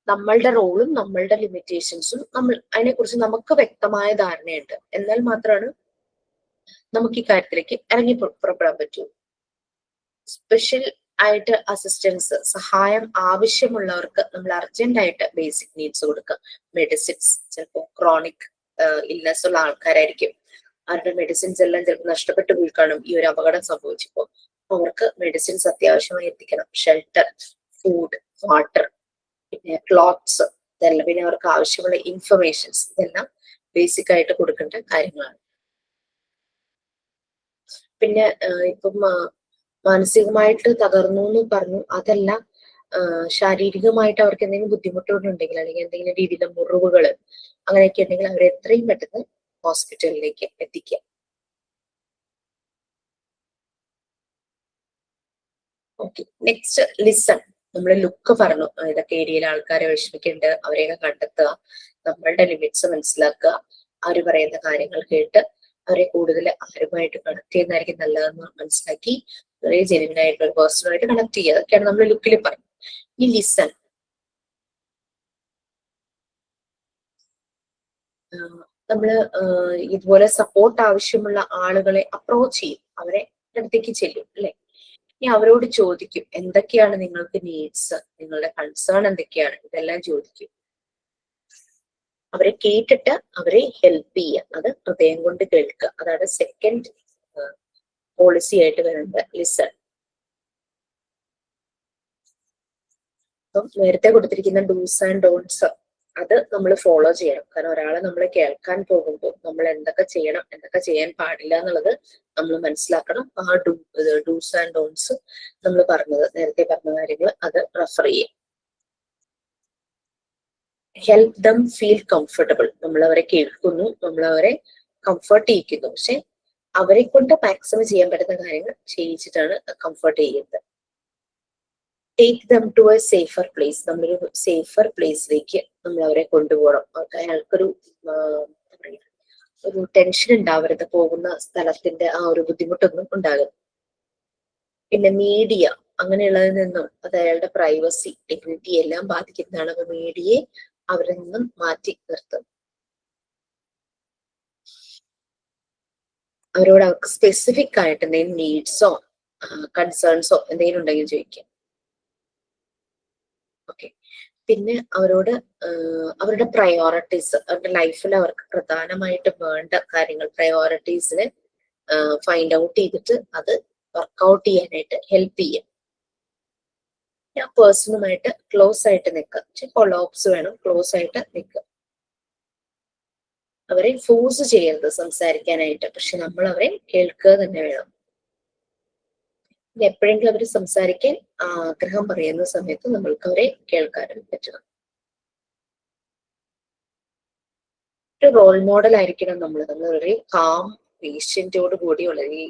നമ്മളുടെ റോളും നമ്മളുടെ ലിമിറ്റേഷൻസും അതിനെക്കുറിച്ച് നമുക്ക് വ്യക്തമായ ധാരണയുണ്ട്. എന്നാൽ മാത്രമാണ് നമുക്ക് ഈ കാര്യത്തിലേക്ക് ഇറങ്ങി പുറപ്പെടാൻ പറ്റൂ. സ്പെഷ്യൽ ആയിട്ട് അസിസ്റ്റൻസ്, സഹായം ആവശ്യമുള്ളവർക്ക് നമ്മൾ അർജന്റ് ആയിട്ട് ബേസിക് നീഡ്സ് കൊടുക്കുക. മെഡിസിൻസ്, ചിലപ്പോൾ ക്രോണിക് ഇൽനെസ് ഉള്ള ആൾക്കാരായിരിക്കും, അവരുടെ മെഡിസിൻസ് എല്ലാം ചിലപ്പോൾ നഷ്ടപ്പെട്ടു പോയി കാണും ഈ ഒരു അപകടം സംഭവിച്ചപ്പോൾ. അവർക്ക് മെഡിസിൻസ് അത്യാവശ്യമായി എത്തിക്കണം. ഷെൽട്ടർ, ഫുഡ്, വാട്ടർ, പിന്നെ ക്ലോത്ത്സ്, ഇതെല്ലാം, പിന്നെ അവർക്ക് ആവശ്യമുള്ള ഇൻഫർമേഷൻസ്, ഇതെല്ലാം ബേസിക് ആയിട്ട് കൊടുക്കേണ്ട കാര്യങ്ങളാണ്. പിന്നെ ഇപ്പം മാനസികമായിട്ട് തകർന്നു എന്ന് പറഞ്ഞു, അതല്ല ശാരീരികമായിട്ട് അവർക്ക് എന്തെങ്കിലും ബുദ്ധിമുട്ടുകളുണ്ടെങ്കിൽ അല്ലെങ്കിൽ എന്തെങ്കിലും രീതിയിലുള്ള മുറിവുകൾ അങ്ങനെയൊക്കെ ഉണ്ടെങ്കിൽ അവരെ എത്രയും പെട്ടെന്ന് ഹോസ്പിറ്റലിലേക്ക് എത്തിക്കുക. Okay, next listen. നമ്മൾ ലുക്ക് പറഞ്ഞു, ഇതൊക്കെ ഏരിയയിലെ ആൾക്കാരെ വിഷമിക്കുന്നുണ്ട്, അവരെയൊക്കെ കണ്ടെത്തുക, നമ്മളുടെ ലിമിറ്റ്സ് മനസ്സിലാക്കുക, അവർ പറയുന്ന കാര്യങ്ങൾ കേട്ട് അവരെ കൂടുതൽ ആരുമായിട്ട് കണക്ട് ചെയ്യുന്നതായിരിക്കും നല്ലതെന്ന് മനസ്സിലാക്കി വളരെ ജെനുവിൻ ആയിട്ടുള്ള ഒരു പേഴ്സണുമായിട്ട് കണക്ട് ചെയ്യുക. അതൊക്കെയാണ് നമ്മൾ ലുക്കിൽ പറയുന്നത്. ഈ ലിസൺ, നമ്മള് ഇതുപോലെ സപ്പോർട്ട് ആവശ്യമുള്ള ആളുകളെ അപ്രോച്ച് ചെയ്യും, അവരെ അടുത്തേക്ക് ചെല്ലും അല്ലെ. ഇനി അവരോട് ചോദിക്കും എന്തൊക്കെയാണ് നിങ്ങൾക്ക് നീഡ്സ്, നിങ്ങളുടെ കൺസേൺ എന്തൊക്കെയാണ്, ഇതെല്ലാം ചോദിക്കും. അവരെ കേട്ടിട്ട് അവരെ ഹെൽപ്പ് ചെയ്യുക, അത് ഹൃദയം കൊണ്ട് കേൾക്കുക. അതാണ് സെക്കൻഡ് പോളിസി ആയിട്ട് വരുന്നത് ലിസൺ. അപ്പം നേരത്തെ കൊടുത്തിരിക്കുന്ന ഡൂസ് ആൻഡ് ഡോൺസ് അത് നമ്മൾ ഫോളോ ചെയ്യണം. കാരണം ഒരാളെ നമ്മൾ കേൾക്കാൻ പോകുമ്പോൾ നമ്മൾ എന്തൊക്കെ ചെയ്യണം, എന്തൊക്കെ ചെയ്യാൻ പാടില്ല എന്നുള്ളത് നമ്മൾ മനസ്സിലാക്കണം. ആ ഡൂസ് ആൻഡ് ഡോൺസ് നമ്മൾ നേരത്തെ പറഞ്ഞ കാര്യങ്ങൾ അത് റെഫർ ചെയ്യും. Help them feel comfortable. നമ്മൾ അവരെ കേൾക്കുന്നു, നമ്മൾ അവരെ കംഫർട്ട് ചെയ്യിക്കുന്നു. പക്ഷെ അവരെ കൊണ്ട് മാക്സിമം ചെയ്യാൻ പറ്റുന്ന കാര്യങ്ങൾ ചെയ്യിച്ചിട്ടാണ് കംഫർട്ട് ചെയ്യുന്നത്. Take them to a safer place. നമ്മളൊരു സേഫർ പ്ലേസിലേക്ക് നമ്മൾ അവരെ കൊണ്ടുപോകണം. അയാൾക്കൊരു ഒരു ടെൻഷൻ ഉണ്ടാവരുത്, പോകുന്ന സ്ഥലത്തിന്റെ ആ ഒരു ബുദ്ധിമുട്ടൊന്നും ഉണ്ടാകും. പിന്നെ മീഡിയ അങ്ങനെയുള്ളതിൽ നിന്നും അത് അയാളുടെ പ്രൈവസി, ഡിഗ്നിറ്റി എല്ലാം ബാധിക്കുന്നതാണ്. അപ്പൊ മീഡിയയെ അവരിൽ നിന്നും മാറ്റി നിർത്തും. അവരോട് അവർക്ക് സ്പെസിഫിക് ആയിട്ട് എന്തെങ്കിലും നീഡ്സോ കൺസേൺസോ എന്തെങ്കിലും ഉണ്ടെങ്കിൽ ചോദിക്കാം. ഓക്കെ, പിന്നെ അവരോട് അവരുടെ പ്രയോറിറ്റീസ്, അവരുടെ ലൈഫിൽ അവർക്ക് പ്രധാനമായിട്ട് വേണ്ട കാര്യങ്ങൾ, പ്രയോറിറ്റീസിനെ ഫൈൻഡ് ഔട്ട് ചെയ്തിട്ട് അത് വർക്ക്ഔട്ട് ചെയ്യാനായിട്ട് ഹെൽപ്പ് ചെയ്യാം. ആ പേഴ്സണുമായിട്ട് ക്ലോസ് ആയിട്ട് നിൽക്കുക. ഫോളോഅപ്സ് വേണം, ക്ലോസ് ആയിട്ട് നിൽക്കുക. അവരെ ഫോഴ്സ് ചെയ്യരുത് സംസാരിക്കാനായിട്ട്, പക്ഷെ നമ്മൾ അവരെ കേൾക്കുക തന്നെ വേണം. എപ്പോഴെങ്കിലും അവർ സംസാരിക്കാൻ ആഗ്രഹം പറയുന്ന സമയത്ത് നമ്മൾക്ക് അവരെ കേൾക്കാനും പറ്റണം. ഒരു റോൾ മോഡൽ ആയിരിക്കണം നമ്മൾ വളരെ കാം പേഷ്യന്റോട് കൂടി വളരെ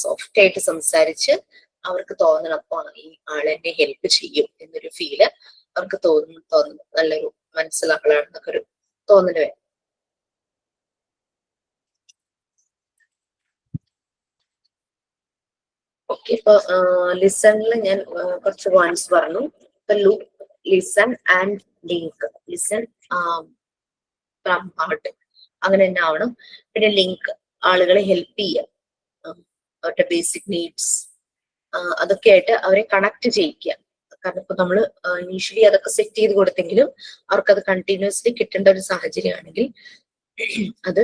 സോഫ്റ്റ് ആയിട്ട് സംസാരിച്ച് അവർക്ക് തോന്നണം ഈ ആളെന്നെ ഹെൽപ്പ് ചെയ്യും എന്നൊരു ഫീല് അവർക്ക് തോന്നുന്നു നല്ലൊരു മനസ്സിലാക്കലാണെന്നൊക്കെ ഒരു തോന്നല് വരും. ഓക്കെ, ഇപ്പൊ ലിസണിൽ ഞാൻ കുറച്ച് പോയിന്റ്സ് പറഞ്ഞു. ഇപ്പൊ look, listen and link. Listen from heart അങ്ങനെ തന്നെ ആവണം. പിന്നെ ലിങ്ക്, ആളുകളെ ഹെൽപ്പ് ചെയ്യുക, അവരുടെ ബേസിക് നീഡ്സ് അതൊക്കെ ആയിട്ട് അവരെ കണക്ട് ചെയ്യിക്കുക. കാരണം ഇപ്പൊ നമ്മള് ഇനീഷ്യലി അതൊക്കെ സെറ്റ് ചെയ്ത് കൊടുത്തെങ്കിലും അവർക്കത് കണ്ടിന്യൂസ്ലി കിട്ടേണ്ട ഒരു സാഹചര്യമാണെങ്കിൽ അത്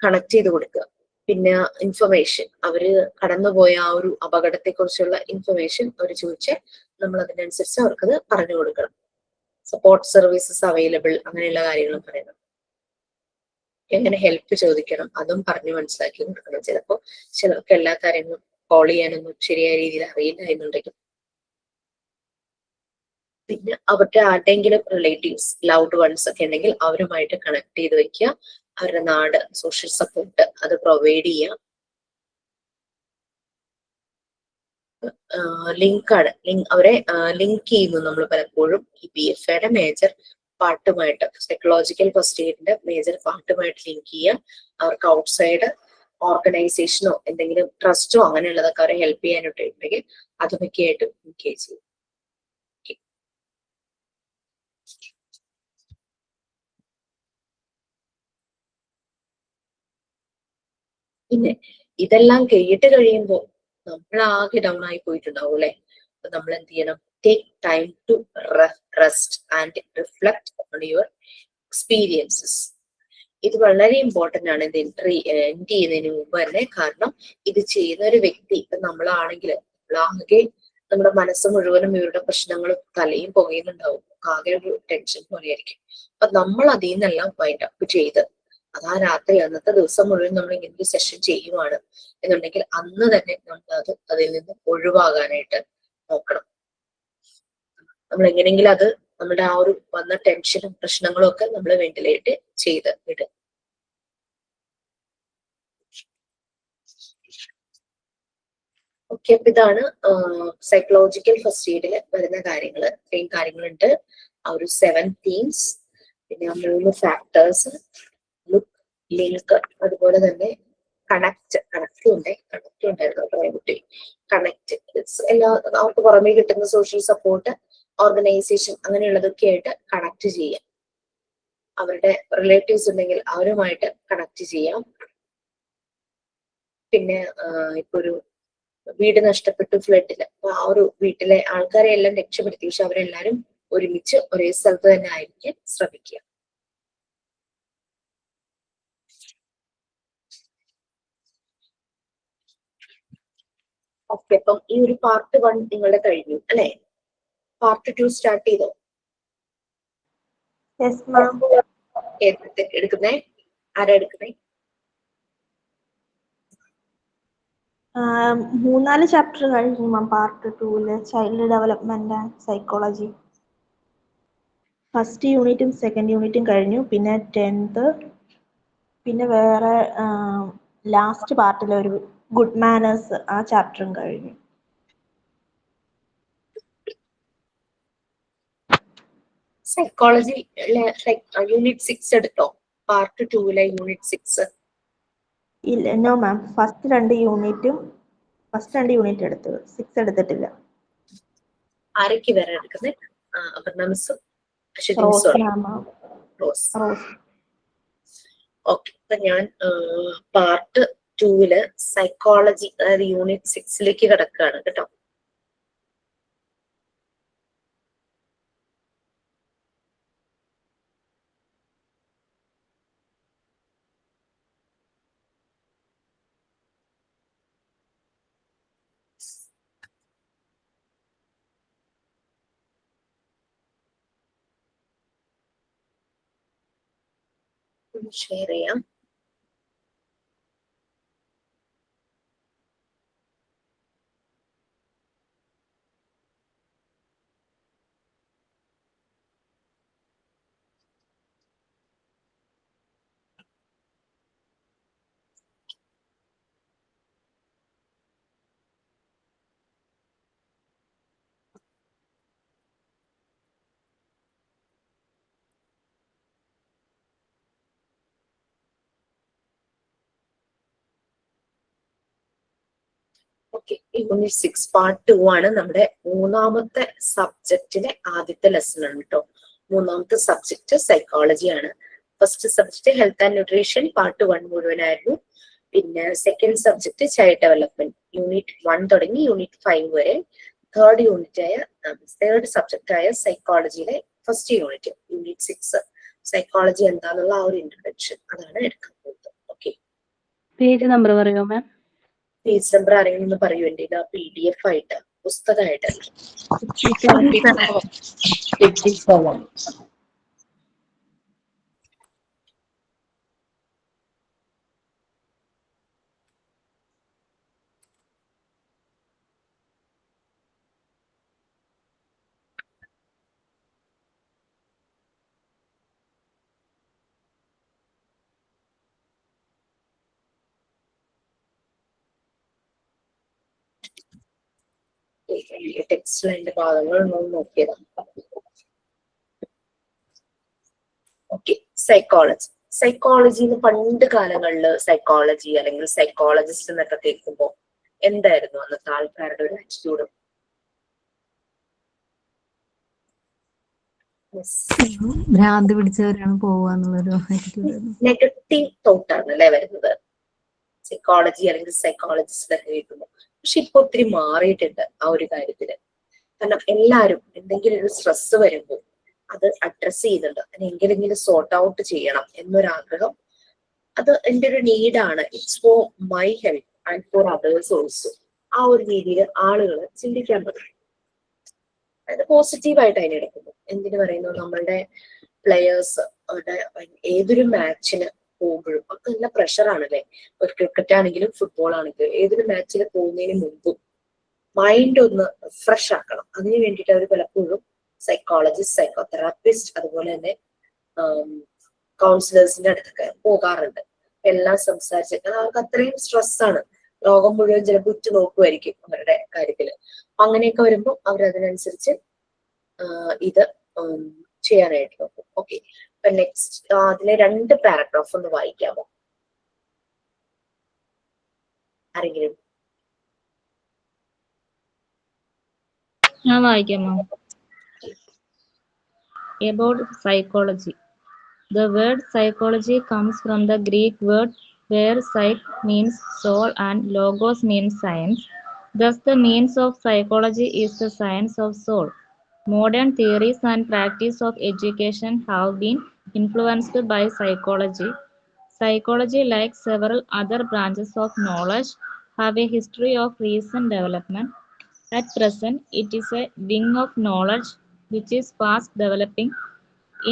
കണക്ട് ചെയ്ത് കൊടുക്കുക. പിന്നെ ഇൻഫർമേഷൻ, അവര് കടന്നുപോയ ആ ഒരു അപകടത്തെ കുറിച്ചുള്ള ഇൻഫർമേഷൻ അവർ ചോദിച്ച് നമ്മൾ അതിനനുസരിച്ച് അവർക്കത് പറഞ്ഞു കൊടുക്കണം. സപ്പോർട്ട് സർവീസസ് അവൈലബിൾ അങ്ങനെയുള്ള കാര്യങ്ങളും പറയണം. എങ്ങനെ ഹെൽപ്പ് ചോദിക്കണം അതും പറഞ്ഞു മനസ്സിലാക്കി കൊടുക്കണം. ചിലപ്പോൾ ചിലർക്ക് എല്ലാ കാര്യങ്ങളും കോൾ ചെയ്യാനൊന്നും ശരിയായ രീതിയിൽ അറിയില്ല എന്നുണ്ടെങ്കിൽ പിന്നെ അവരുടെ ആരുടെയെങ്കിലും റിലേറ്റീവ്സ്, ലൗഡ് വൺസ് ഒക്കെ ഉണ്ടെങ്കിൽ അവരുമായിട്ട് കണക്ട് ചെയ്ത് വെക്കുക. അവരുടെ നാട്, സോഷ്യൽ സപ്പോർട്ട് അത് പ്രൊവൈഡ് ചെയ്യുക. ലിങ്കാണ്, അവരെ ലിങ്ക് ചെയ്യുന്നു നമ്മൾ പലപ്പോഴും ഈ PFAയുടെ മേജർ പാർട്ടുമായിട്ട്, സൈക്കോളജിക്കൽ ഫസ്റ്റ് എയ്ഡിന്റെ മേജർ പാർട്ടുമായിട്ട് ലിങ്ക് ചെയ്യുക. അവർക്ക് ഔട്ട്സൈഡ് ഓർഗനൈസേഷനോ എന്തെങ്കിലും ട്രസ്റ്റോ അങ്ങനെയുള്ളതൊക്കെ അവരെ ഹെൽപ്പ് ചെയ്യാനായിട്ടുണ്ടെങ്കിൽ അതൊക്കെ ആയിട്ട് എൻഗേജ് ചെയ്യും. പിന്നെ ഇതെല്ലാം കേട്ട് കഴിയുമ്പോൾ നമ്മളാകെ ഡൗൺ ആയി പോയിട്ടുണ്ടാവും അല്ലെ. അപ്പൊ നമ്മൾ എന്ത് ചെയ്യണം? Take time to rest and reflect on your experiences. ഇത് വളരെ ഇമ്പോർട്ടന്റ് ആണ്. ഇത് എൻഡ് ചെയ്യുന്നതിന് മുമ്പ് തന്നെ. കാരണം ഇത് ചെയ്യുന്ന ഒരു വ്യക്തി, ഇപ്പൊ നമ്മളാണെങ്കിൽ നമ്മളാകെ നമ്മുടെ മനസ്സ് മുഴുവനും ഇവരുടെ പ്രശ്നങ്ങളും തലയും പുകയുന്നുണ്ടാവും. ആകെ ഒരു ടെൻഷൻ പോലെയായിരിക്കും. അപ്പൊ നമ്മൾ അതിൽ നിന്നെല്ലാം വൈൻഡ് അപ്പ് ചെയ്ത് അതാ രാത്രി അന്നത്തെ ദിവസം മുഴുവൻ നമ്മൾ ഇങ്ങനെ ഒരു സെഷൻ ചെയ്യുവാണ് എന്നുണ്ടെങ്കിൽ അന്ന് തന്നെ നമ്മൾ അതിൽ നിന്ന് ഒഴിവാകാനായിട്ട് നോക്കണം. നമ്മൾ എങ്ങനെയെങ്കിലും അത് നമ്മുടെ ആ ഒരു വന്ന ടെൻഷനും പ്രശ്നങ്ങളും ഒക്കെ നമ്മൾ വെന്റിലേറ്റ് ചെയ്ത് വിടുക. ഓക്കെ, അപ്പൊ ഇതാണ് സൈക്കോളജിക്കൽ ഫസ്റ്റ് എയ്ഡിൽ വരുന്ന കാര്യങ്ങൾ. ഇത്രയും കാര്യങ്ങളുണ്ട്. ആ ഒരു 7 തീംസ്, പിന്നെ 3 ഫാക്ടേഴ്സ്, ലുക്ക്, ലിങ്ക്, അതുപോലെ തന്നെ കണക്ട് ഉണ്ടായിരുന്നു കുട്ടി. കണക്ട് എല്ലാ അവർക്ക് പുറമേ കിട്ടുന്ന സോഷ്യൽ സപ്പോർട്ട്, ഓർഗനൈസേഷൻ അങ്ങനെയുള്ളതൊക്കെ ആയിട്ട് കണക്ട് ചെയ്യാം. അവരുടെ റിലേറ്റീവ്സ് ഉണ്ടെങ്കിൽ അവരുമായിട്ട് കണക്ട് ചെയ്യാം. പിന്നെ ഇപ്പൊ ഒരു വീട് നഷ്ടപ്പെട്ടു ഫ്ലഡില്, അപ്പൊ ആ ഒരു വീട്ടിലെ ആൾക്കാരെ എല്ലാം രക്ഷപ്പെടുത്തി, പക്ഷെ അവരെല്ലാരും ഒരുമിച്ച് ഒരേ സ്ഥലത്ത് തന്നെ ആയിരിക്കാൻ ശ്രമിക്കുക. ഓക്കെ, അപ്പം ഈ ഒരു പാർട്ട് 1 നിങ്ങളുടെ കഴിഞ്ഞു അല്ലെ. പാർട്ട് 2 സ്റ്റാർട്ട് ചെയ്തോ? Yes ma'am. എടുക്കുന്നേ? ആരാ എടുക്കുന്നേ? 3-4 ചാപ്റ്റർ കഴിഞ്ഞു ma'am. Part 2 child development and psychology. First യൂണിറ്റും സെക്കൻഡ് യൂണിറ്റും കഴിഞ്ഞു. പിന്നെ 10th, പിന്നെ വേറെ ലാസ്റ്റ് പാർട്ടിലെ ഒരു ഗുഡ് മാനേഴ്സ് ആ ചാപ്റ്ററും കഴിഞ്ഞു. സൈക്കോളജി യൂണിറ്റ് 6 എടുത്തോ? Part 2 unit 6. ഇല്ല, നോ മാം. ഫസ്റ്റ് 2 യൂണിറ്റ് എടുത്തു, 6 എടുത്തിട്ടില്ല. ആരൊക്കെ വേറെ എടുക്കുന്നത്? അപർണ മിസ്സും റോസ് മാം. റോസ്. റോസ്. ഓക്കെ, അപ്പൊ ഞാൻ പാർട്ട് 2 സൈക്കോളജി അതായത് യൂണിറ്റ് 6 കിടക്കുകയാണ് കേട്ടോ. ഷെയർ ചെയ്യാം. ഓക്കെ, യൂണിറ്റ് 6 പാർട്ട് 2 ആണ് നമ്മുടെ മൂന്നാമത്തെ സബ്ജക്റ്റിലെ ആദ്യത്തെ ലെസൺ ആണ് കേട്ടോ. മൂന്നാമത്തെ സബ്ജക്ട് സൈക്കോളജി ആണ്. First subject health and nutrition part 1 മുഴുവനായിരുന്നു. പിന്നെ second subject child development unit 1 തുടങ്ങി യൂണിറ്റ് 5 വരെ. തേർഡ് സബ്ജക്റ്റ് ആയ സൈക്കോളജിയിലെ ഫസ്റ്റ് യൂണിറ്റ് യൂണിറ്റ് 6 സൈക്കോളജി എന്താന്നുള്ള ആ ഒരു ഇൻട്രൊഡക്ഷൻ അതാണ് എടുക്കാൻ പോകുന്നത്. ഓക്കെ, പേജ് നമ്പർ പറയോ മാം? പേജ് നമ്പർ ആരെങ്കിലും പറയൂ? എന്റെ PDF ആയിട്ട് പുസ്തകമായിട്ട് 57. ടെക്സ്റ്റ് ലൈൻ്റെ ഭാഗങ്ങൾ നോക്കിയതാണ്. ഓക്കെ, സൈക്കോളജി പണ്ട് കാലങ്ങളിൽ സൈക്കോളജി അല്ലെങ്കിൽ സൈക്കോളജിസ്റ്റ് എന്നൊക്കെ കേൾക്കുമ്പോൾ എന്തായിരുന്നു അന്നത്തെ ആൾക്കാരുടെ ഒരു ആറ്റിറ്റ്യൂഡ്? ഭ്രാന്ത് പിടിച്ചവരാണ് പോവാന്നുള്ളൊരു ആറ്റിറ്റ്യൂഡ്. നെഗറ്റീവ് തോട്ടാണ് അല്ലെ വരുന്നത് സൈക്കോളജി അല്ലെങ്കിൽ സൈക്കോളജിസ്റ്റ് ഒക്കെ കേൾക്കുമ്പോൾ. പക്ഷെ ഇപ്പൊ ഒത്തിരി മാറിയിട്ടുണ്ട് ആ ഒരു കാര്യത്തില്. കാരണം എല്ലാവരും എന്തെങ്കിലും ഒരു സ്ട്രെസ് വരുമ്പോൾ അത് അഡ്രസ് ചെയ്യുന്നുണ്ട്, അതിനെങ്കിലും സോർട്ട് ഔട്ട് ചെയ്യണം എന്നൊരാഗ്രഹം. അത് എൻ്റെ ഒരു നീഡാണ്, it's for my health and for others also. ആ ഒരു രീതിയിൽ ആളുകൾ ചിന്തിക്കാൻ പറ്റും. അതായത് പോസിറ്റീവായിട്ട് അതിനെടുക്കുന്നു. എന്തിനു പറയുന്നു, നമ്മളുടെ പ്ലെയേഴ്സ് അവരുടെ ഏതൊരു മാച്ചിന് പോകുമ്പോഴും ഒക്കെ നല്ല പ്രഷറാണല്ലേ. ഒരു ക്രിക്കറ്റ് ആണെങ്കിലും ഫുട്ബോൾ ആണെങ്കിലും ഏതൊരു മാച്ചിൽ പോകുന്നതിന് മുമ്പും മൈൻഡ് ഒന്ന് ഫ്രഷ് ആക്കണം. അതിന് വേണ്ടിയിട്ട് അവർ പലപ്പോഴും സൈക്കോളജിസ്റ്റ്, സൈക്കോതെറാപ്പിസ്റ്റ്, അതുപോലെ തന്നെ കൗൺസിലേഴ്സിന്റെ അടുത്തൊക്കെ പോകാറുണ്ട്. എല്ലാം സംസാരിച്ചിട്ട് അവർക്ക് അത്രയും സ്ട്രെസ്സാണ്, ലോകം മുഴുവൻ ചിലപ്പോൾ ഉറ്റു നോക്കുമായിരിക്കും അവരുടെ കാര്യത്തില്. അങ്ങനെയൊക്കെ വരുമ്പോൾ അവരതിനനുസരിച്ച് ഇത് ചെയ്യാനായിട്ട് നോക്കും. ഓക്കെ, അപ്പൊ നെക്സ്റ്റ് അതിലെ 2 പാരഗ്രാഫ് ഒന്ന് വായിക്കാമോ ആരെങ്കിലും? ഞാൻ വായിക്കാമോ? About psychology. The word psychology comes from the Greek word where psych means soul and logos means science. Thus, the means of psychology is the science of soul. Modern theories and practice of education have been influenced by psychology. Psychology, like several other branches of knowledge, have a history of recent development. At present, it is a wing of knowledge which is fast developing.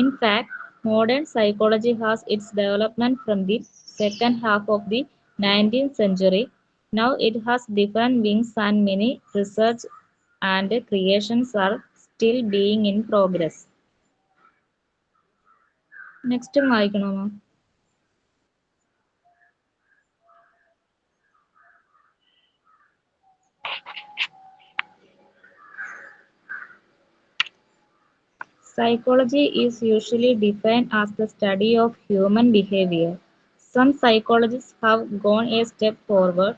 In fact, modern psychology has its development from the second half of the 19th century. Now it has different wings and many research and creations are still being in progress. Next വായിക്കണോ? Psychology is usually defined as the study of human behavior. Some psychologists have gone a step forward.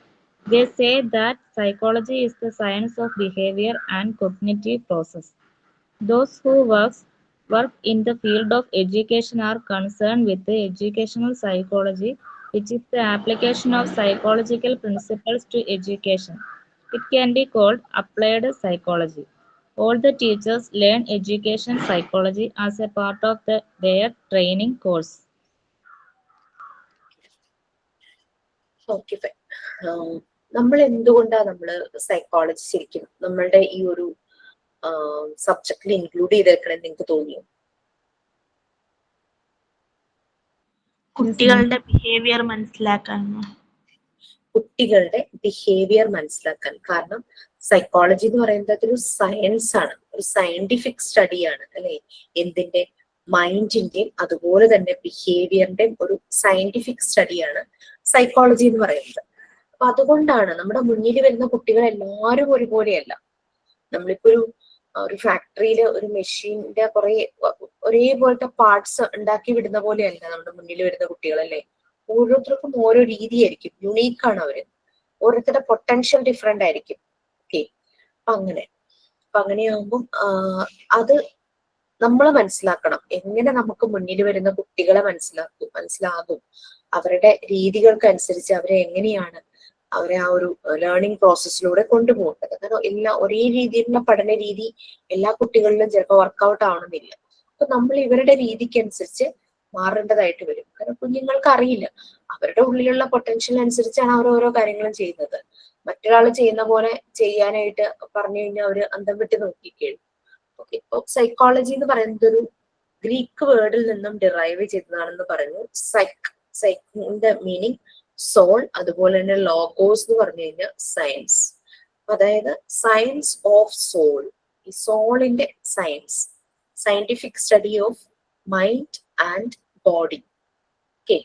They say that psychology is the science of behavior and cognitive process. Those who work in the field of education are concerned with the educational psychology, which is the application of psychological principles to education. It can be called applied psychology. All the teachers learn education psychology as a part of their training course. Okay, നമ്മൾ എന്തുകൊണ്ടാണ് നമ്മള് psychology ശരിക്കും നമ്മളുടെ ഈ ഒരു സബ്ജക്റ്റിൽ include ചെയ്തേക്കണെന്ന് നിങ്ങൾക്ക് തോന്നിയോ? കുട്ടികളുടെ ബിഹേവിയർ മനസ്സിലാക്കാൻ. കുട്ടികളുടെ ബിഹേവിയർ മനസ്സിലാക്കാൻ. കാരണം സൈക്കോളജി എന്ന് പറയുന്നത് അതൊരു സയൻസ് ആണ്, ഒരു സയന്റിഫിക് സ്റ്റഡിയാണ് അല്ലെ. എന്തിന്റെ? മൈൻഡിന്റെയും അതുപോലെ തന്നെ ബിഹേവിയറിന്റെയും ഒരു സയന്റിഫിക് സ്റ്റഡിയാണ് സൈക്കോളജി എന്ന് പറയുന്നത്. അപ്പൊ അതുകൊണ്ടാണ് നമ്മുടെ മുന്നിൽ വരുന്ന കുട്ടികൾ എല്ലാവരും ഒരുപോലെയല്ല. നമ്മളിപ്പോ ഒരു ഫാക്ടറിയില് ഒരു മെഷീന്റെ കുറെ ഒരേപോലത്തെ പാർട്സ് ഉണ്ടാക്കി വിടുന്ന പോലെയല്ല നമ്മുടെ മുന്നിൽ വരുന്ന കുട്ടികളല്ലേ. ഓരോരുത്തർക്കും ഓരോ രീതിയായിരിക്കും, യുണീക്കാണ് അവര്. ഓരോരുത്തരുടെ പൊട്ടൻഷ്യൽ ഡിഫറെന്റ് ആയിരിക്കും. ഓക്കെ, അപ്പൊ അങ്ങനെയാകുമ്പം അത് നമ്മൾ മനസ്സിലാക്കണം. എങ്ങനെ നമുക്ക് മുന്നിൽ വരുന്ന കുട്ടികളെ മനസ്സിലാകും, അവരുടെ രീതികൾക്കനുസരിച്ച് അവരെ എങ്ങനെയാണ് അവരെ ആ ഒരു ലേണിംഗ് പ്രോസസ്സിലൂടെ കൊണ്ടുപോകേണ്ടത്. കാരണം ഒരേ രീതിയിലുള്ള പഠന രീതി എല്ലാ കുട്ടികളിലും ചിലപ്പോൾ വർക്കൗട്ട് ആവണമെന്നില്ല. അപ്പൊ നമ്മൾ ഇവരുടെ രീതിക്കനുസരിച്ച് മാറേണ്ടതായിട്ട് വരും. കാരണം കുഞ്ഞുങ്ങൾക്ക് അറിയില്ല, അവരുടെ ഉള്ളിലുള്ള പൊട്ടൻഷ്യൽ അനുസരിച്ചാണ് അവർ ഓരോ കാര്യങ്ങളും ചെയ്യുന്നത്. മറ്റൊരാൾ ചെയ്യുന്ന പോലെ ചെയ്യാനായിട്ട് പറഞ്ഞു കഴിഞ്ഞാൽ അവര് അന്തം വിട്ട് നോക്കിക്കേഴും. ഓക്കെ, ഇപ്പൊ സൈക്കോളജി എന്ന് പറയുന്നത് ഒരു ഗ്രീക്ക് വേർഡിൽ നിന്നും ഡിറൈവ് ചെയ്തതാണെന്ന് പറയുന്നു. സൈക്കിന്റെ മീനിങ് സോൾ, അതുപോലെ തന്നെ ലോഗോസ് എന്ന് പറഞ്ഞു കഴിഞ്ഞാൽ സയൻസ്. അതായത് സയൻസ് ഓഫ് സോൾ, ഈ സോളിന്റെ science, scientific study of mind and body. Okay,